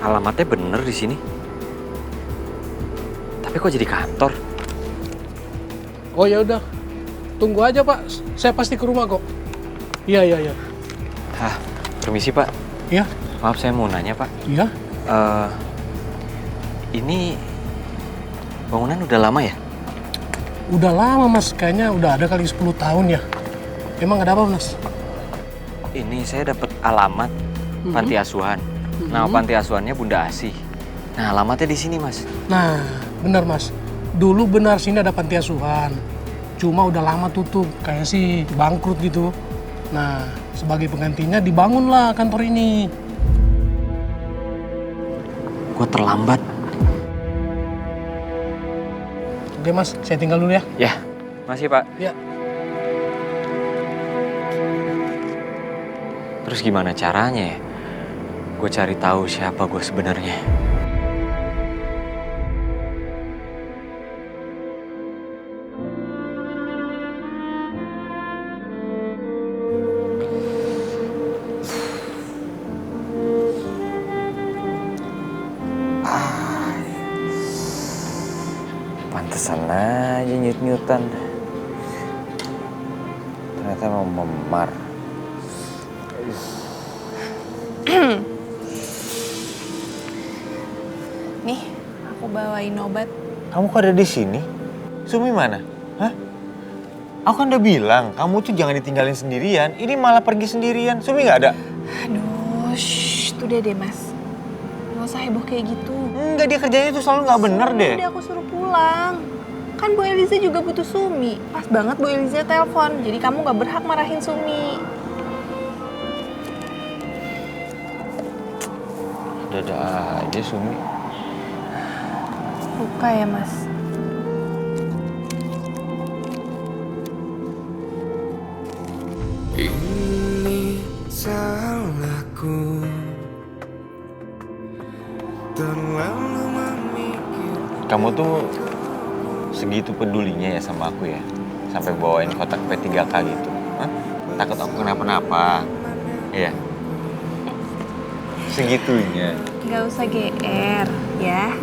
Alamatnya bener di sini. Tapi kok jadi kantor? Oh ya udah, tunggu aja Pak. Saya pasti ke rumah kok. Iya. Hah, permisi Pak. Iya. Maaf saya mau nanya Pak. Iya. Ini bangunan udah lama ya? Udah lama Mas, kayaknya udah ada kali 10 tahun ya. Emang ada apa Mas? Ini saya dapat alamat panti asuhan. Nah, panti asuhannya Bunda Asih. Nah, alamatnya di sini, Mas. Nah, benar Mas. Dulu benar sini ada panti asuhan. Cuma udah lama tutup, kayak sih bangkrut gitu. Nah, sebagai penggantinya dibangunlah kantor ini. Gua terlambat. Oke Mas, saya tinggal dulu ya. Ya, masih Pak. Ya. Terus gimana caranya ya? Gue cari tahu siapa gue sebenarnya. Pantesan aja nyut-nyutan. Ternyata mau memar. Nih, aku bawain obat. Kamu kok ada di sini? Sumi mana? Hah? Aku kan udah bilang, kamu tuh jangan ditinggalin sendirian. Ini malah pergi sendirian. Sumi nggak ada? Aduh, tuh deh Mas. Nggak usah heboh kayak gitu. Enggak, dia kerjanya tuh selalu nggak bener deh. Udah aku suruh pulang. Kan Bu Eliza juga butuh Sumi. Pas banget Bu Eliza telepon. Jadi kamu nggak berhak marahin Sumi. Ada aja Sumi. Luka ya Mas? Ini salahku, terlalu memikir. Kamu tuh segitu pedulinya ya sama aku ya? Sampai bawain kotak P3K gitu. Hah? Takut aku kenapa-napa. Iya. Segitunya. Gak usah GR ya.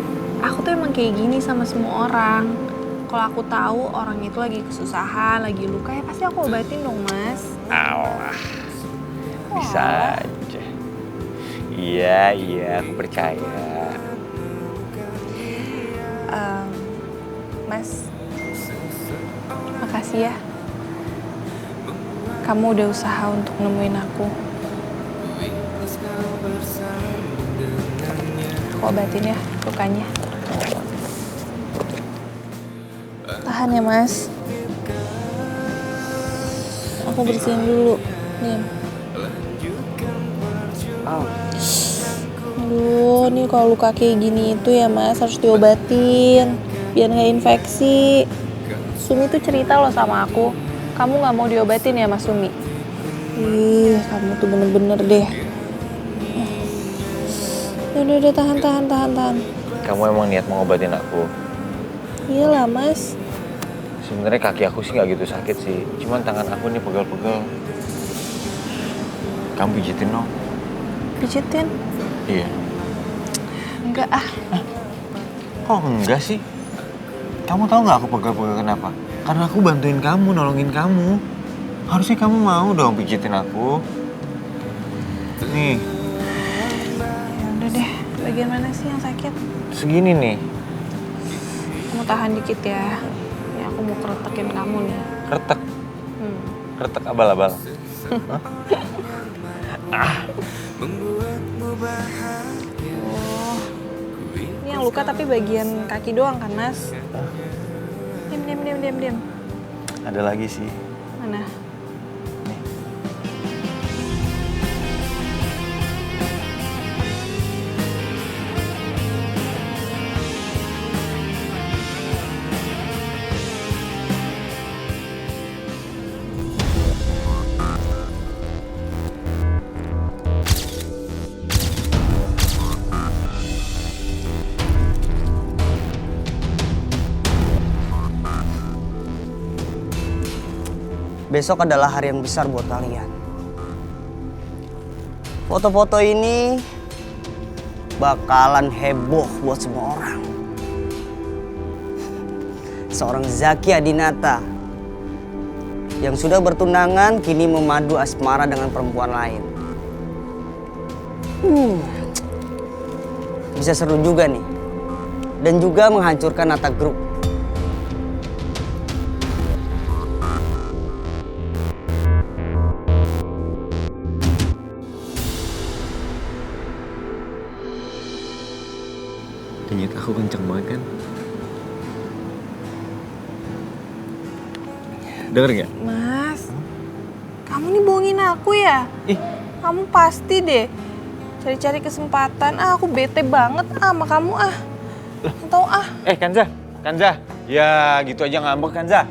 Aku tuh emang kayak gini sama semua orang. Kalau aku tahu orang itu lagi kesusahan, lagi luka, ya pasti aku obatin dong Mas. Alah. Bisa aja. Iya, aku percaya. Mas, makasih ya. Kamu udah usaha untuk nemuin aku. Aku obatin ya lukanya. Tahan ya, Mas. Aku bersihin dulu. Nih. Aduh, nih kalau luka kayak gini itu ya, Mas, harus diobatin biar nggak infeksi. Sumi tuh cerita loh sama aku, kamu nggak mau diobatin ya, Mas Sumi? Ih, kamu tuh bener-bener deh. Udah, tahan. Kamu emang niat mau ngobatin aku? Iyalah, Mas. Sebenarnya kaki aku sih nggak gitu sakit sih, cuman tangan aku nih pegel-pegel. Kamu pijitin dong. Pijitin? Iya. Enggak ah. Kok enggak sih? Kamu tahu nggak aku pegel-pegel kenapa? Karena aku bantuin kamu, nolongin kamu. Harusnya kamu mau dong pijitin aku. Nih. Ya udah deh, bagian mana sih yang sakit? Segini nih. Kamu tahan dikit ya. Ya aku mau keretakin kamu nih. Retek. Retek abal-abal. Oh, ini yang luka tapi bagian kaki doang kan, Mas? Diam. Ada lagi sih. Mana? Besok adalah hari yang besar buat kalian. Foto-foto ini bakalan heboh buat semua orang. Seorang Zaki Adinata yang sudah bertunangan kini memadu asmara dengan perempuan lain. Bisa seru juga nih. Dan juga menghancurkan Nata Group. Denyut aku kenceng banget kan? Denger nggak? Mas, kamu nih bohongin aku ya? Kamu pasti deh cari-cari kesempatan. Aku bete banget sama kamu Tahu Kanza. Ya gitu aja ngambek Kanza.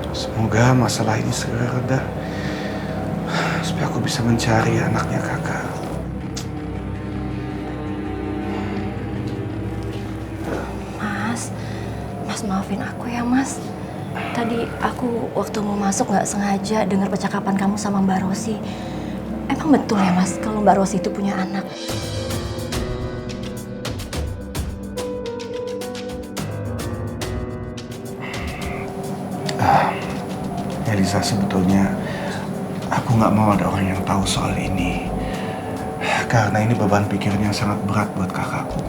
Semoga masalah ini segera reda. Supaya aku bisa mencari anaknya kakak. Mas maafin aku ya, Mas. Tadi aku waktu mau masuk nggak sengaja dengar percakapan kamu sama Mbak Rosi. Emang betul ya, Mas, kalau Mbak Rosi itu punya anak? Elisa, sebetulnya aku nggak mau ada orang yang tahu soal ini. Karena ini beban pikiran yang sangat berat buat kakakku.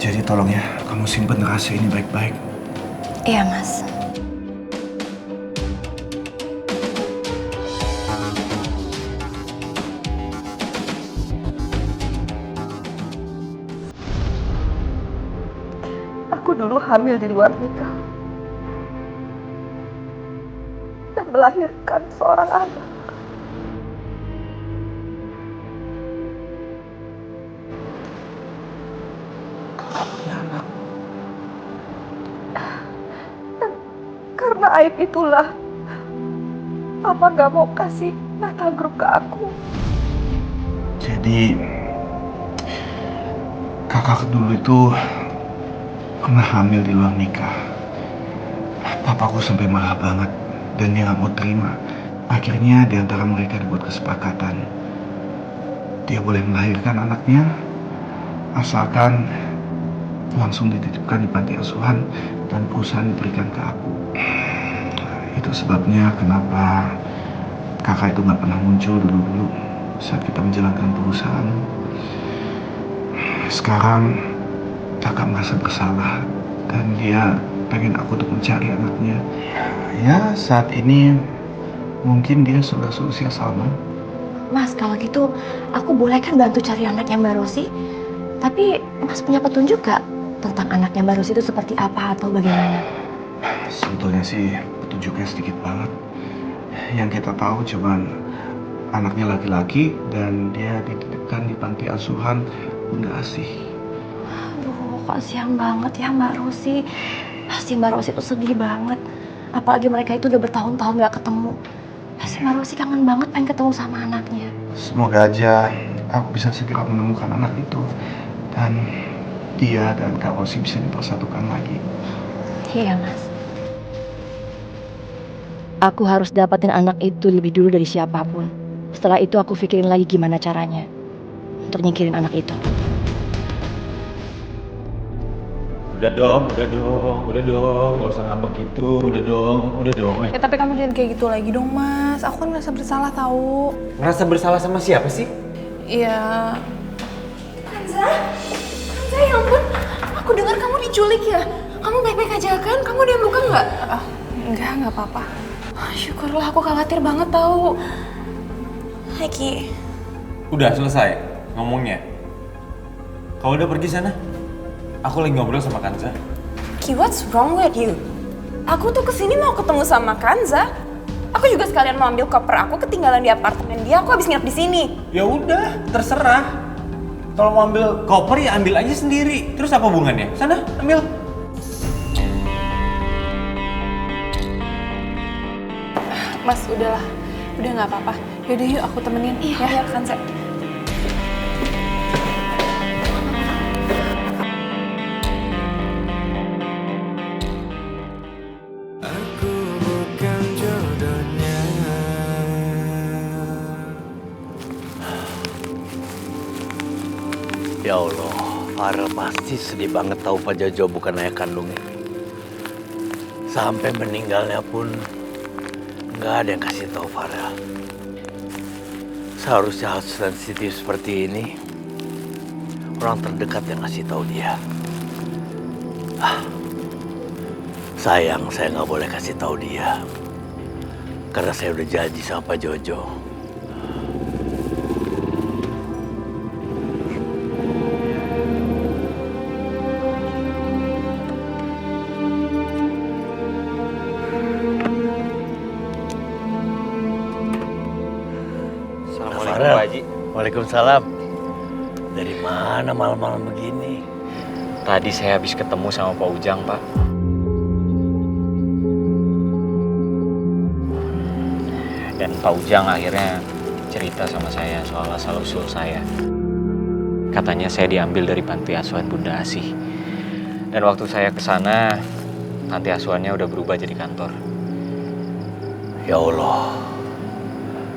Jadi tolong ya, kamu simpen rahasia ini baik-baik. Iya, Mas. Aku dulu hamil di luar nikah. Dan melahirkan seorang anak. Karena aib itulah Papa gak mau kasih Nata Group ke aku. Jadi kakak dulu itu pernah hamil di luar nikah. Papaku sampai marah banget dan dia gak mau terima. Akhirnya di antara mereka dibuat kesepakatan. Dia boleh melahirkan anaknya asalkan langsung dititipkan di panti asuhan dan perusahaan diberikan ke aku. Itu sebabnya kenapa kakak itu gak pernah muncul dulu-dulu saat kita menjalankan perusahaan. Sekarang kakak merasa bersalah dan dia pengen aku untuk mencari anaknya. Ya saat ini mungkin dia sudah seusia Salman. Mas, kalau gitu aku boleh kan bantu cari anaknya Mbak Rosi? Tapi Mas punya petunjuk gak tentang anaknya Mbak Rosi itu seperti apa atau bagaimana? Sebetulnya sih petunjuknya sedikit banget. Yang kita tahu cuman anaknya laki-laki dan dia dititipkan di panti asuhan Bunda Asih. Aduh, kasihan banget ya Mbak Rosi. Pasti Mbak Rosi tuh sedih banget. Apalagi mereka itu udah bertahun-tahun gak ketemu. Pasti Mbak Rosi kangen banget pengen ketemu sama anaknya. Semoga aja aku bisa segera menemukan anak itu dan dia dan Kak Rosi bisa dipersatukan lagi. Iya Mas. Aku harus dapatin anak itu lebih dulu dari siapapun. Setelah itu aku pikirin lagi gimana caranya untuk nyingkirin anak itu. Udah dong, gak usah ngambek gitu, udah dong. Ya tapi kamu jangan kayak gitu lagi dong Mas, aku kan merasa bersalah tahu. Ngerasa bersalah sama siapa sih? Iya. Kanza ya ampun, aku dengar kamu diculik ya. Kamu baik-baik aja kan? Kamu ada yang luka nggak? Nggak apa-apa. Syukurlah, aku khawatir banget tahu. Hai Ki. Udah selesai ngomongnya. Kau udah pergi sana? Aku lagi ngobrol sama Kanza. Ki, what's wrong with you? Aku tuh kesini mau ketemu sama Kanza. Aku juga sekalian mau ambil koper aku ketinggalan di apartemen dia. Aku habis nginep di sini. Ya udah, terserah. Kalau mau ambil koper ya ambil aja sendiri. Terus apa hubungannya? Sana, ambil. Mas, udahlah. Udah nggak apa-apa. Yaudah yuk aku temenin. Iya, Kanza. Ya Allah, Farel pasti sedih banget tahu Pak Jojo bukan ayah kandungnya. Sampai meninggalnya pun nggak ada yang kasih tahu Farel. Seharusnya hal sensitif seperti ini orang terdekat yang kasih tahu dia. Sayang, saya nggak boleh kasih tahu dia karena saya udah janji sama Pak Jojo. Assalamualaikum Pak Haji. Waalaikumsalam. Dari mana malam-malam begini? Tadi saya habis ketemu sama Pak Ujang, Pak. Dan Pak Ujang akhirnya cerita sama saya soal asal-usul saya. Katanya saya diambil dari panti asuhan Bunda Asih. Dan waktu saya ke sana, panti asuhannya udah berubah jadi kantor. Ya Allah,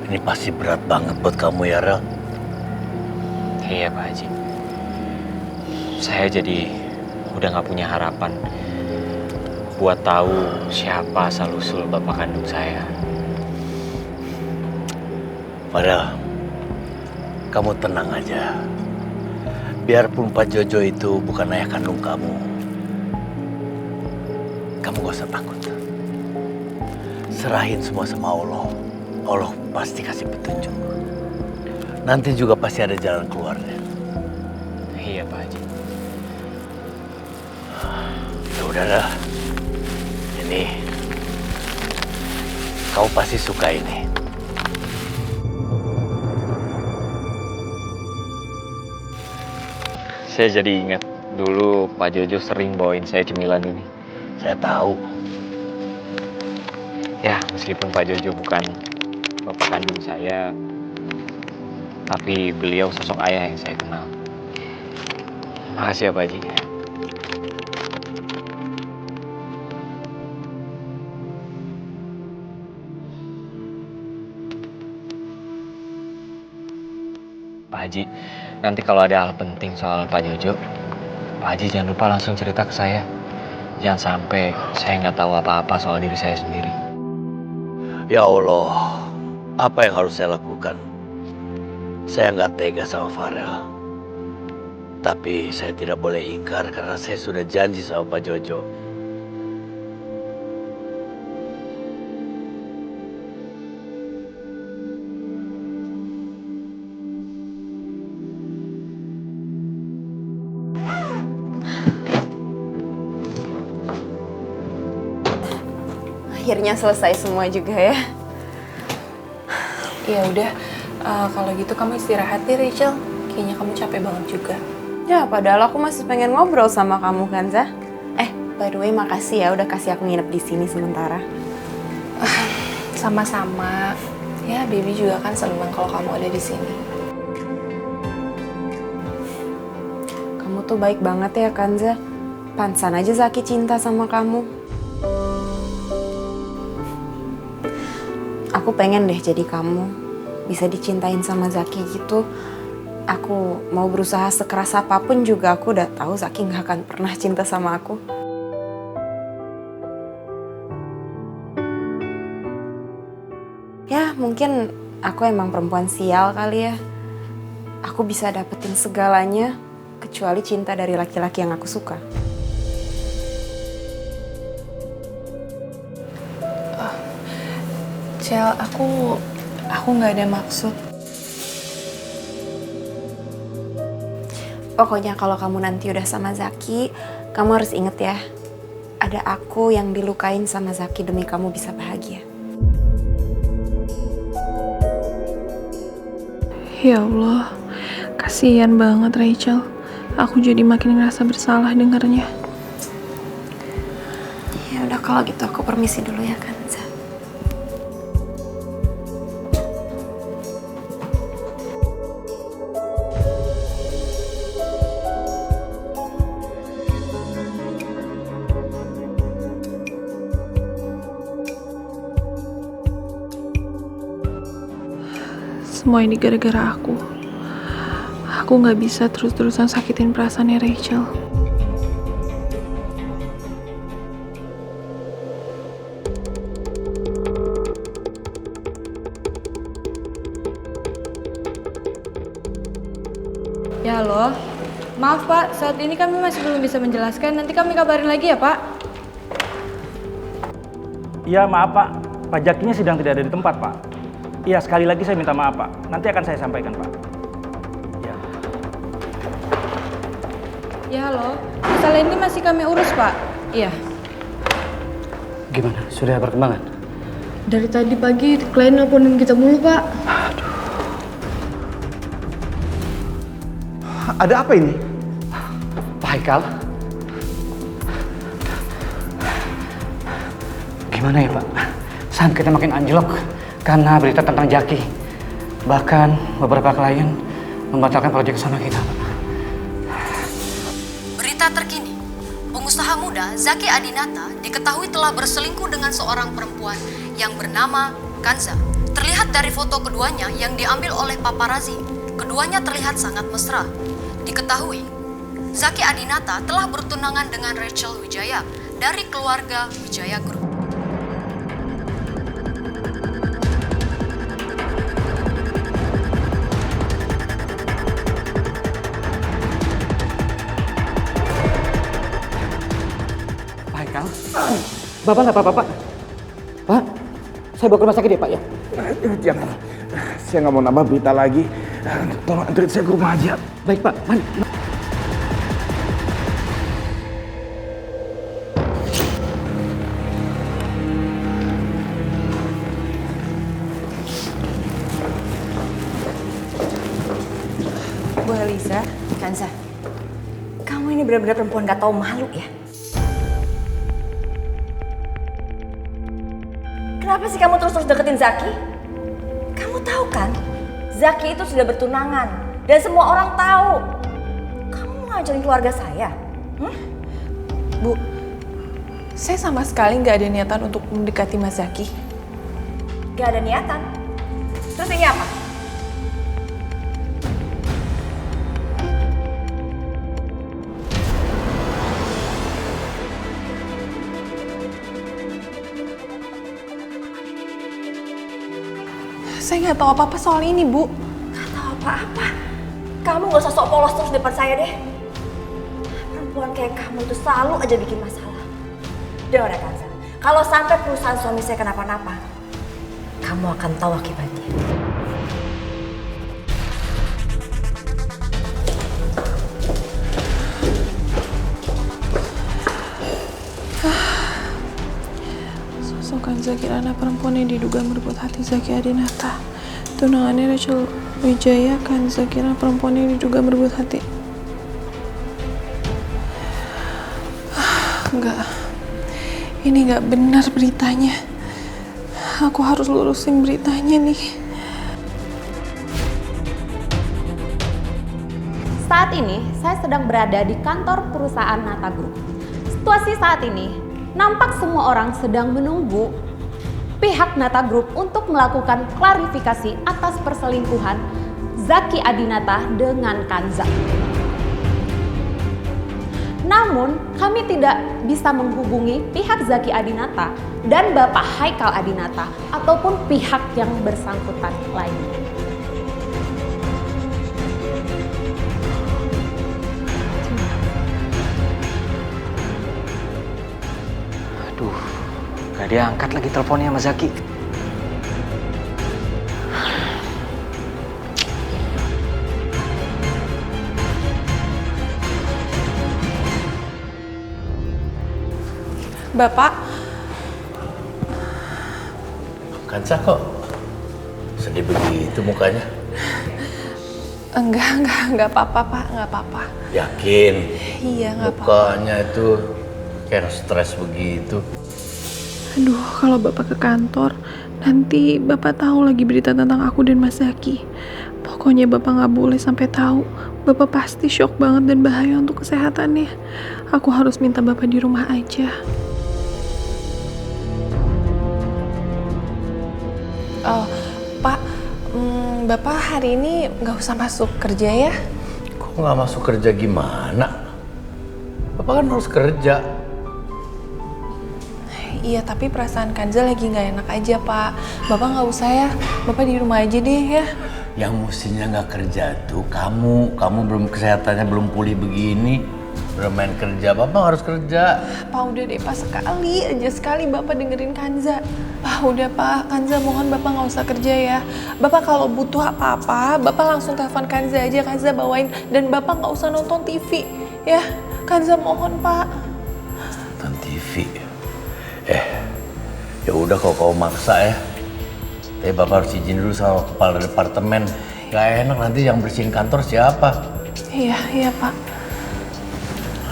ini pasti berat banget buat kamu ya, Rel. Iya Pak Haji. Saya jadi udah gak punya harapan buat tahu siapa asal-usul bapak kandung saya. Farel, kamu tenang aja. Biarpun Pak Jojo itu bukan ayah kandung kamu gak usah takut. Serahin semua sama Allah. Allah pasti kasih petunjuk. Nanti juga pasti ada jalan keluarnya. Iya Pak Haji. Ya udahlah. Ini kamu pasti suka ini. Saya jadi ingat dulu Pak Jojo sering bawain saya cemilan ini. Saya tahu. Ya, meskipun Pak Jojo bukan bapak kandung saya, tapi beliau sosok ayah yang saya kenal. Makasih ya Pak Haji. Pak Haji, nanti kalau ada hal penting soal Pak Jojo, Pak Haji jangan lupa langsung cerita ke saya. Jangan sampai saya nggak tahu apa-apa soal diri saya sendiri. Ya Allah, apa yang harus saya lakukan? Saya nggak tega sama Farel. Tapi saya tidak boleh ingkar karena saya sudah janji sama Pak Jojo. Akhirnya selesai semua juga ya. Ya udah, kalau gitu kamu istirahat deh Rachel. Kayaknya kamu capek banget juga. Ya, padahal aku masih pengen ngobrol sama kamu kan, Za. By the way, makasih ya udah kasih aku nginep di sini sementara. Sama-sama. Ya, baby juga kan seneng kalau kamu ada di sini. Kamu tuh baik banget ya, Kanza. Pantesan aja Zaki cinta sama kamu. Aku pengen deh jadi kamu. Bisa dicintain sama Zaki gitu. Aku mau berusaha sekeras apapun juga aku udah tahu Zaki gak akan pernah cinta sama aku. Ya, mungkin aku emang perempuan sial kali ya. Aku bisa dapetin segalanya, kecuali cinta dari laki-laki yang aku suka. Cel, aku nggak ada maksud. Pokoknya kalau kamu nanti udah sama Zaki, kamu harus inget ya, ada aku yang dilukain sama Zaki demi kamu bisa bahagia. Ya Allah, kasihan banget Rachel. Aku jadi makin ngerasa bersalah dengarnya. Ya udah kalau gitu aku permisi dulu ya kan. Semua ini gara-gara aku. Aku nggak bisa terus-terusan sakitin perasaannya Rachel. Ya halo, maaf Pak, saat ini kami masih belum bisa menjelaskan. Nanti kami kabarin lagi ya Pak. Iya maaf Pak, Pak Jakinya sedang tidak ada di tempat Pak. Iya, sekali lagi saya minta maaf, Pak. Nanti akan saya sampaikan, Pak. Ya. Ya, halo. Masalah ini masih kami urus, Pak. Iya. Gimana? Sudah perkembangan? Dari tadi pagi, klien nelponin kita mulu, Pak. Ada apa ini? Pak Haikal? Gimana ya, Pak? Saham kita makin anjlok karena berita tentang Jaki. Bahkan beberapa klien membatalkan proyek sama kita, Pak. Berita terkini, pengusaha muda Zaki Adinata diketahui telah berselingkuh dengan seorang perempuan yang bernama Kanza. Terlihat dari foto keduanya yang diambil oleh paparazzi, keduanya terlihat sangat mesra. Diketahui, Zaki Adinata telah bertunangan dengan Rachel Wijaya dari keluarga Wijaya Group. Bapak nggak apa-apa, Pak? Pak, saya bawa ke rumah sakit ya, Pak ya? Jangan, saya nggak mau nambah berita lagi. Tolong anterin saya ke rumah aja. Baik, Pak. Mari. Bu Elisa, Kanza, kamu ini benar-benar perempuan gak tahu malu ya? Kenapa sih kamu terus-terus deketin Zaki? Kamu tahu kan, Zaki itu sudah bertunangan dan semua orang tahu. Kamu mau ngajarin keluarga saya? Bu, saya sama sekali nggak ada niatan untuk mendekati Mas Zaki. Gak ada niatan? Terus ini apa? Saya nggak tahu apa-apa soal ini, Bu. Gak tahu apa-apa. Kamu gak usah sok polos terus depan saya deh. Perempuan kayak kamu itu selalu aja bikin masalah. Dengar ya Kanza, kalau sampai perusahaan suami saya kenapa-napa, kamu akan tahu akibatnya. Kanza Kirana perempuan yang diduga merebut hati Zaki Adinata. Tunangannya Rachel Wijaya, Kanza Kirana perempuan yang diduga merebut hati. Enggak, ini enggak benar beritanya. Aku harus lurusin beritanya nih. Saat ini, saya sedang berada di kantor perusahaan Nata Group. Situasi saat ini, nampak semua orang sedang menunggu pihak Nata Group untuk melakukan klarifikasi atas perselingkuhan Zaki Adinata dengan Kanza. Namun, kami tidak bisa menghubungi pihak Zaki Adinata dan Bapak Haikal Adinata ataupun pihak yang bersangkutan lainnya. Aduh, gak diangkat lagi teleponnya sama Zaki. Bapak, Kanza kok sedih begitu mukanya? enggak apa-apa Pak, enggak apa-apa. Yakin? Iya, enggak apa-apa. Mukanya itu kayak stres begitu. Aduh, kalau Bapak ke kantor, nanti Bapak tahu lagi berita tentang aku dan Mas Zaki. Pokoknya Bapak nggak boleh sampai tahu. Bapak pasti shock banget dan bahaya untuk kesehatannya. Aku harus minta Bapak di rumah aja. Oh, Pak, Bapak hari ini nggak usah masuk kerja ya? Kok nggak masuk kerja gimana? Bapak kan harus kerja. Iya, tapi perasaan Kanza lagi nggak enak aja, Pak. Bapak nggak usah ya, Bapak di rumah aja deh ya. Yang mestinya nggak kerja tuh kamu belum kesehatannya belum pulih begini, bermain kerja. Bapak harus kerja. Pak udah deh, Pak, sekali Bapak dengerin Kanza. Pak udah, Pak, Kanza mohon Bapak nggak usah kerja ya. Bapak kalau butuh apa-apa, Bapak langsung telepon Kanza aja, Kanza bawain. Dan Bapak nggak usah nonton TV ya. Kanza mohon, Pak. Nonton TV. Ya udah kalau kau maksa ya. Tapi Bapak harus izin dulu sama kepala departemen. Gak enak nanti yang bersihin kantor siapa? Iya, Pak.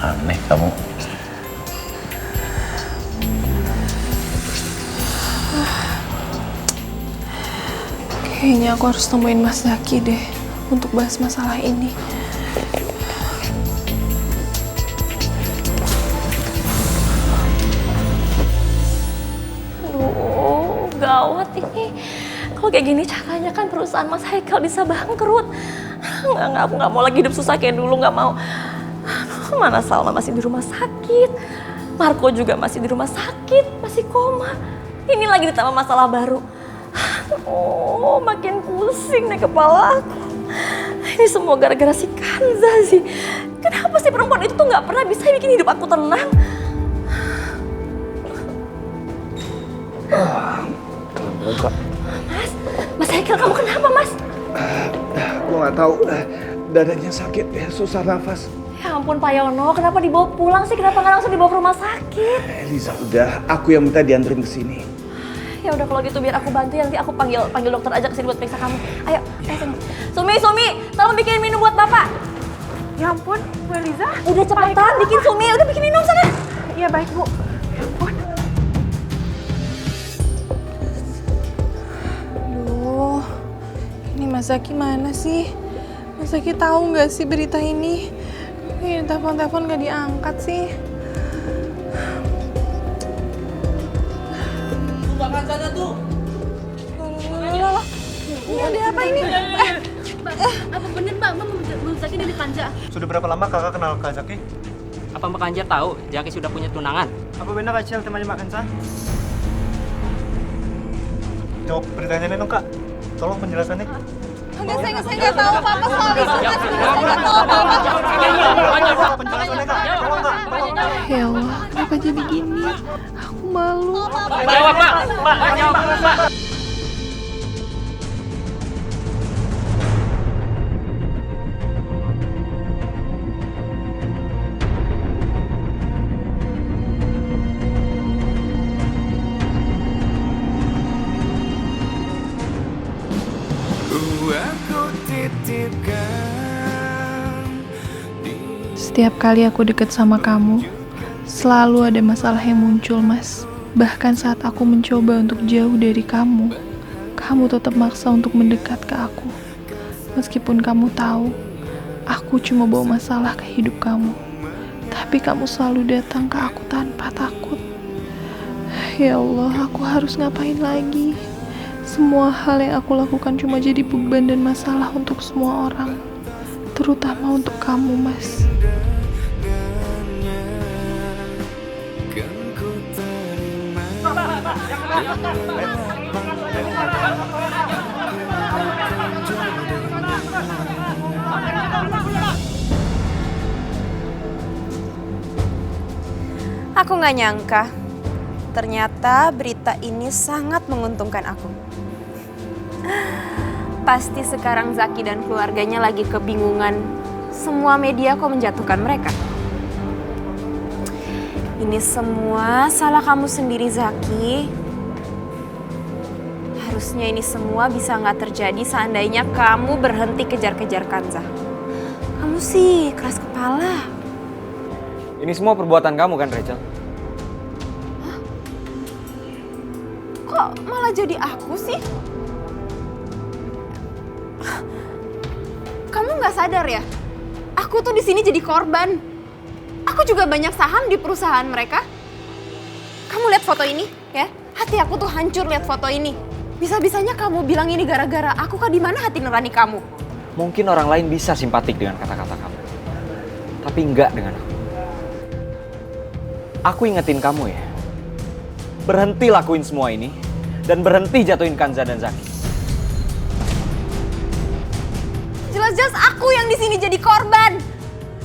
Aneh kamu. Kayaknya aku harus temuin Mas Zaki deh untuk bahas masalah ini. Aduh, gawat ini. Kalau kayak gini caranya kan perusahaan Mas Haikal bisa bangkrut. Enggak, aku nggak mau lagi hidup susah kayak dulu, nggak mau. Aduh, mana Salma masih di rumah sakit. Marco juga masih di rumah sakit, masih koma. Ini lagi ditambah masalah baru. Oh, makin pusing nih kepala aku. Ini semua gara-gara si Kanza sih. Kenapa sih perempuan itu tuh nggak pernah bisa bikin hidup aku tenang? Mas Haikal, kamu kenapa, Mas? Gue nggak tahu. Dadanya sakit, ya susah nafas. Ya ampun Pak Yono, kenapa dibawa pulang sih? Kenapa nggak langsung dibawa ke rumah sakit? Eliza, udah. Aku yang minta dianterin ke sini. Ya udah kalau gitu biar aku bantu ya, nanti aku panggil dokter aja kesini buat periksa kamu. Ayo, sini. Sumi, tolong bikin minum buat Bapak. Ya ampun, Bu Eliza. Udah cepetan bikin Sumi, udah bikin minum sana. Iya baik Bu. Ya ampun. Aduh, ini Mas Zaki mana sih? Mas Zaki tahu nggak sih berita ini? Ini telepon nggak diangkat sih. Makan saja tuh. Ini ada apa ini? Apa bener Mbak Zaki dari Kanza? Sudah berapa lama kakak kenal Kak Zaki? Apa Mbak Kanza tahu Zaki sudah punya tunangan? Apa benar Rachel temannya Mbak Kanza? Jawab pertanyaannya dong Kak. Tolong penjelasannya. Enggak, saya nggak tahu apa-apa soal itu. Saya nggak tahu apa-apa. Penjelasannya Kak. Tolong Kak. Ya Allah, kenapa jadi gini? Aku malu. Jawab Pak. Pak, jawab Pak. Setiap kali aku deket sama kamu, selalu ada masalah yang muncul, Mas. Bahkan saat aku mencoba untuk jauh dari kamu, kamu tetap maksa untuk mendekat ke aku. Meskipun kamu tahu, aku cuma bawa masalah ke hidup kamu. Tapi kamu selalu datang ke aku tanpa takut. Ya Allah, aku harus ngapain lagi? Semua hal yang aku lakukan cuma jadi beban dan masalah untuk semua orang. Terutama untuk kamu, Mas. Aku nggak nyangka, ternyata berita ini sangat menguntungkan aku. Pasti sekarang Zaki dan keluarganya lagi kebingungan. Semua media kok menjatuhkan mereka. Ini semua salah kamu sendiri, Zaki. Harusnya ini semua bisa nggak terjadi seandainya kamu berhenti kejar-kejar Kanza. Kamu sih keras kepala. Ini semua perbuatan kamu kan, Rachel? Hah? Kok malah jadi aku sih? Kamu nggak sadar ya? Aku tuh di sini jadi korban. Aku juga banyak saham di perusahaan mereka. Kamu lihat foto ini, ya? Hati aku tuh hancur lihat foto ini. Bisa-bisanya kamu bilang ini gara-gara aku, kah? Di mana hati nurani kamu? Mungkin orang lain bisa simpatik dengan kata-kata kamu. Tapi enggak dengan aku. Aku ingetin kamu ya. Berhenti lakuin semua ini. Dan berhenti jatuhin Kanza dan Zaki. Jelas-jelas aku yang di sini jadi korban.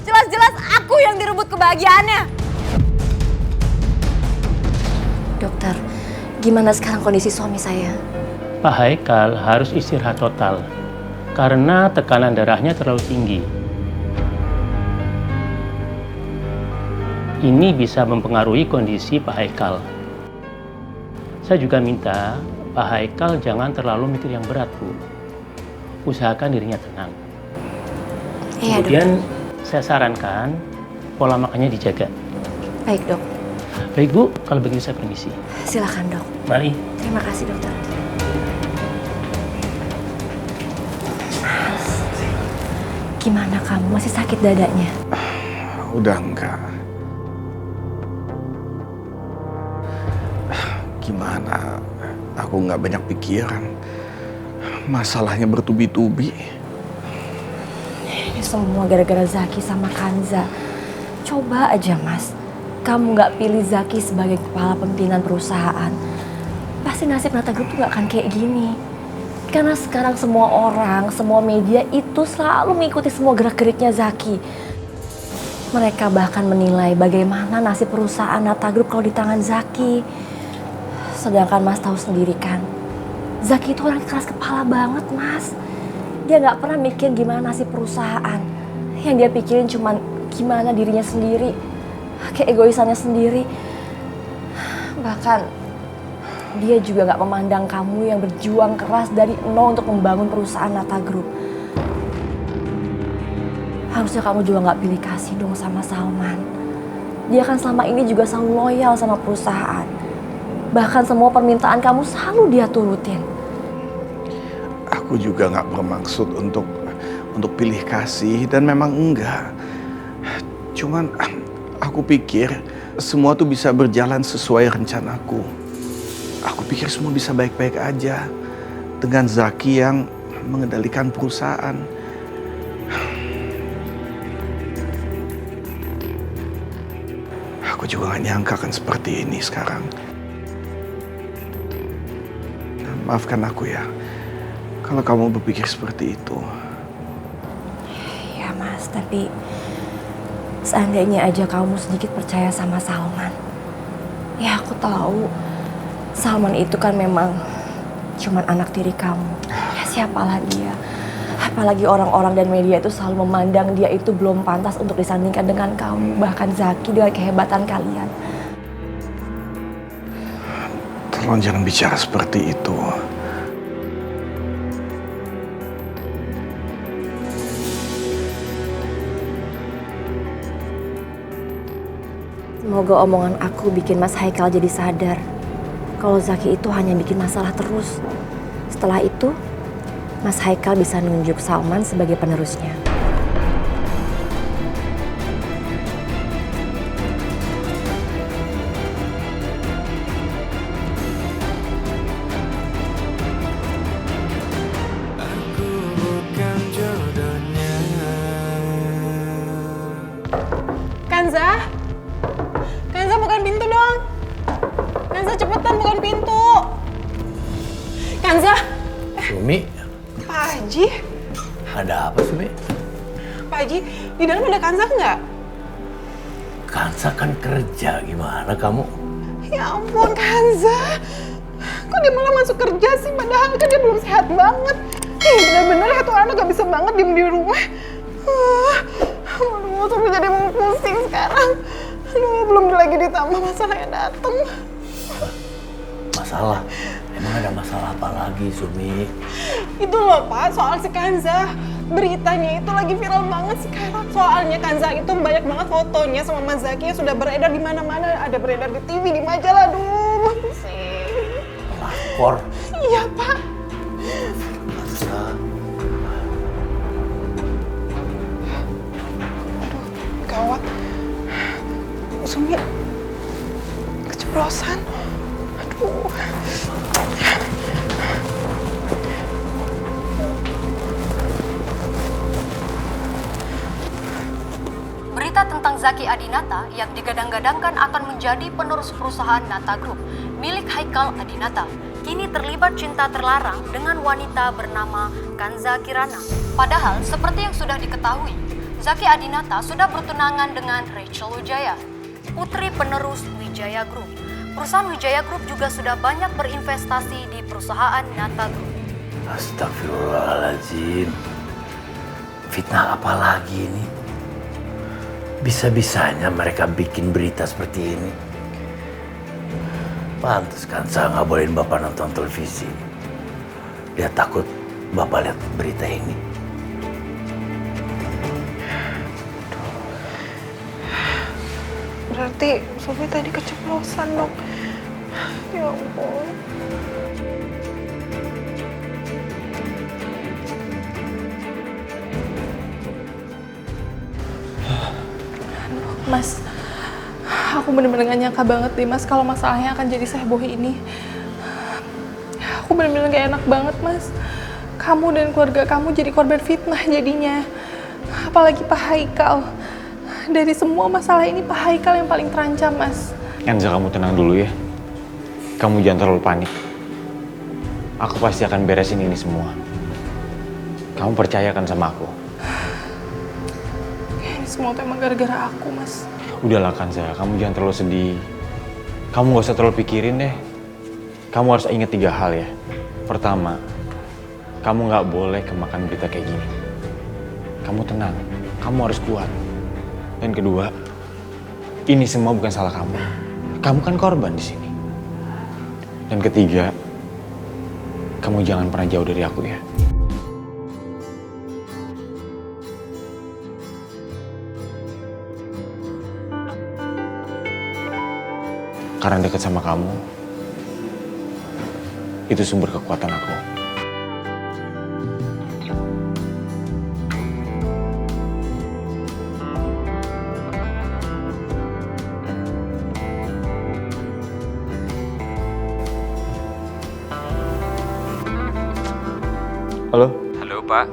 Jelas-jelas aku yang direbut kebahagiaannya. Dokter, gimana sekarang kondisi suami saya? Pak Haikal harus istirahat total karena tekanan darahnya terlalu tinggi. Ini bisa mempengaruhi kondisi Pak Haikal. Saya juga minta Pak Haikal jangan terlalu mikir yang berat, Bu. Usahakan dirinya tenang. Iya, Kemudian Dok. saya sarankan pola makannya dijaga. Baik, Dok. Baik, Bu. Kalau begitu saya permisi. Silakan, Dok. Mari. Terima kasih, dokter. Gimana kamu? Masih sakit dadanya? Udah enggak. Gimana? Aku nggak banyak pikiran. Masalahnya bertubi-tubi. Ini semua gara-gara Zaki sama Kanza. Coba aja, Mas. Kamu nggak pilih Zaki sebagai kepala pimpinan perusahaan. Pasti nasib Nata Group tuh nggak akan kayak gini. Karena sekarang semua orang, semua media itu selalu mengikuti semua gerak-geriknya Zaki. Mereka bahkan menilai bagaimana nasib perusahaan Nata Group kalau di tangan Zaki. Sedangkan Mas tahu sendiri kan, Zaki itu orang keras kepala banget, Mas. Dia nggak pernah mikir gimana nasib perusahaan. Yang dia pikirin cuma gimana dirinya sendiri, keegoisannya sendiri. Bahkan dia juga nggak memandang kamu yang berjuang keras dari nol untuk membangun perusahaan Nata Group. Harusnya kamu juga nggak pilih kasih dong sama Salman. Dia kan selama ini juga selalu loyal sama perusahaan. Bahkan semua permintaan kamu selalu dia turutin. Aku juga nggak bermaksud untuk pilih kasih dan memang enggak. Cuman aku pikir semua tuh bisa berjalan sesuai rencanaku. Aku pikir semua bisa baik-baik aja dengan Zaki yang mengendalikan perusahaan. Aku juga gak nyangka kan seperti ini sekarang. Maafkan aku ya, kalau kamu berpikir seperti itu. Ya Mas, tapi seandainya aja kamu sedikit percaya sama Salman. Ya aku tahu Salman itu kan memang cuman anak tiri kamu. Ya siapa lagi ya? Apalagi orang-orang dan media itu selalu memandang dia itu belum pantas untuk disandingkan dengan kamu. Bahkan Zaki dengan kehebatan kalian. Tolong jangan bicara seperti itu. Semoga omongan aku bikin Mas Haikal jadi sadar kalau Zaki itu hanya bikin masalah terus. Setelah itu, Mas Haikal bisa nunjuk Salman sebagai penerusnya. Kanza? Kanza bukan pintu dong. Kanza cepetan bukan pintu. Kanza? Sumi, Pak Haji? ada apa Sumi? Pak Haji, di dalam ada Kanza nggak? Kansa kan kerja, gimana kamu? Ya ampun Kanza. Kok dia malah masuk kerja sih? Padahal kan dia belum sehat banget. Bener-bener ya tuh anak gak bisa banget diem di rumah. Aduh, Sumi jadi mau pusing sekarang. Aduh, belum lagi ditambah masalah yang dateng. Masalah? Emang ada masalah apa lagi, Sumi? Itu loh Pak, soal si Kanza. Beritanya itu lagi viral banget sekarang. Soalnya Kanza itu banyak banget fotonya sama Mas Zaki yang sudah beredar di mana-mana. Ada beredar di TV, di majalah. Aduh, pusing. Pelakor? Iya Pak. Masa? Gawat. Sumi keceplosan. Aduh. Berita tentang Zaki Adinata yang digadang-gadangkan akan menjadi penerus perusahaan Nata Group milik Haikal Adinata kini terlibat cinta terlarang dengan wanita bernama Kanza Kirana. Padahal seperti yang sudah diketahui, Zaki Adinata sudah bertunangan dengan Rachel Wijaya, putri penerus Wijaya Group. Perusahaan Wijaya Group juga sudah banyak berinvestasi di perusahaan Nata Group. Astagfirullahaladzim. Fitnah apa lagi ini? Bisa-bisanya mereka bikin berita seperti ini. Pantes kan saya nggak bolehin Bapak nonton televisi. Dia takut Bapak lihat berita ini. Berarti Sumi tadi keceplosan dong. Ya ampun. Mas, aku bener-bener gak nyangka banget deh Mas kalau masalahnya akan jadi seheboh ini. Aku bener-bener gak enak banget Mas. Kamu dan keluarga kamu jadi korban fitnah jadinya. Apalagi Pak Haikal. Dari semua masalah ini Pak Haikal yang paling terancam Mas. Kanza, kamu tenang dulu ya. Kamu jangan terlalu panik. Aku pasti akan beresin ini semua. Kamu percayakan sama aku. Semua tuh emang gara-gara aku, Mas. Udahlah Kanza, kamu jangan terlalu sedih. Kamu gak usah terlalu pikirin deh. Kamu harus ingat 3 hal ya. Pertama, kamu gak boleh kemakan berita kayak gini. Kamu tenang, kamu harus kuat. Dan kedua, ini semua bukan salah kamu. Kamu kan korban di sini. Dan ketiga, kamu jangan pernah jauh dari aku ya. Karena dekat sama kamu, itu sumber kekuatan aku. Halo? Halo Pak,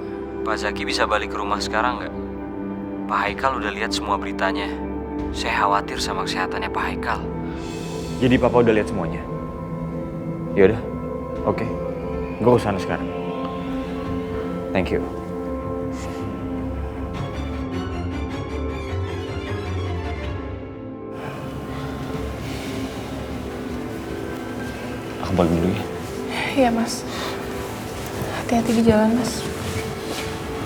Pak Zaki bisa balik ke rumah sekarang nggak? Pak Haikal udah lihat semua beritanya. Saya khawatir sama kesehatannya Pak Haikal. Jadi Papa udah lihat semuanya? Yaudah, oke. Gue kesana sekarang. Thank you. Aku balik dulu ya. Iya, Mas. Hati-hati di jalan, Mas.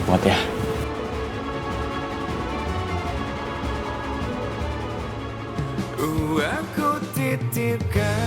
Kuat ya. Aku titipkan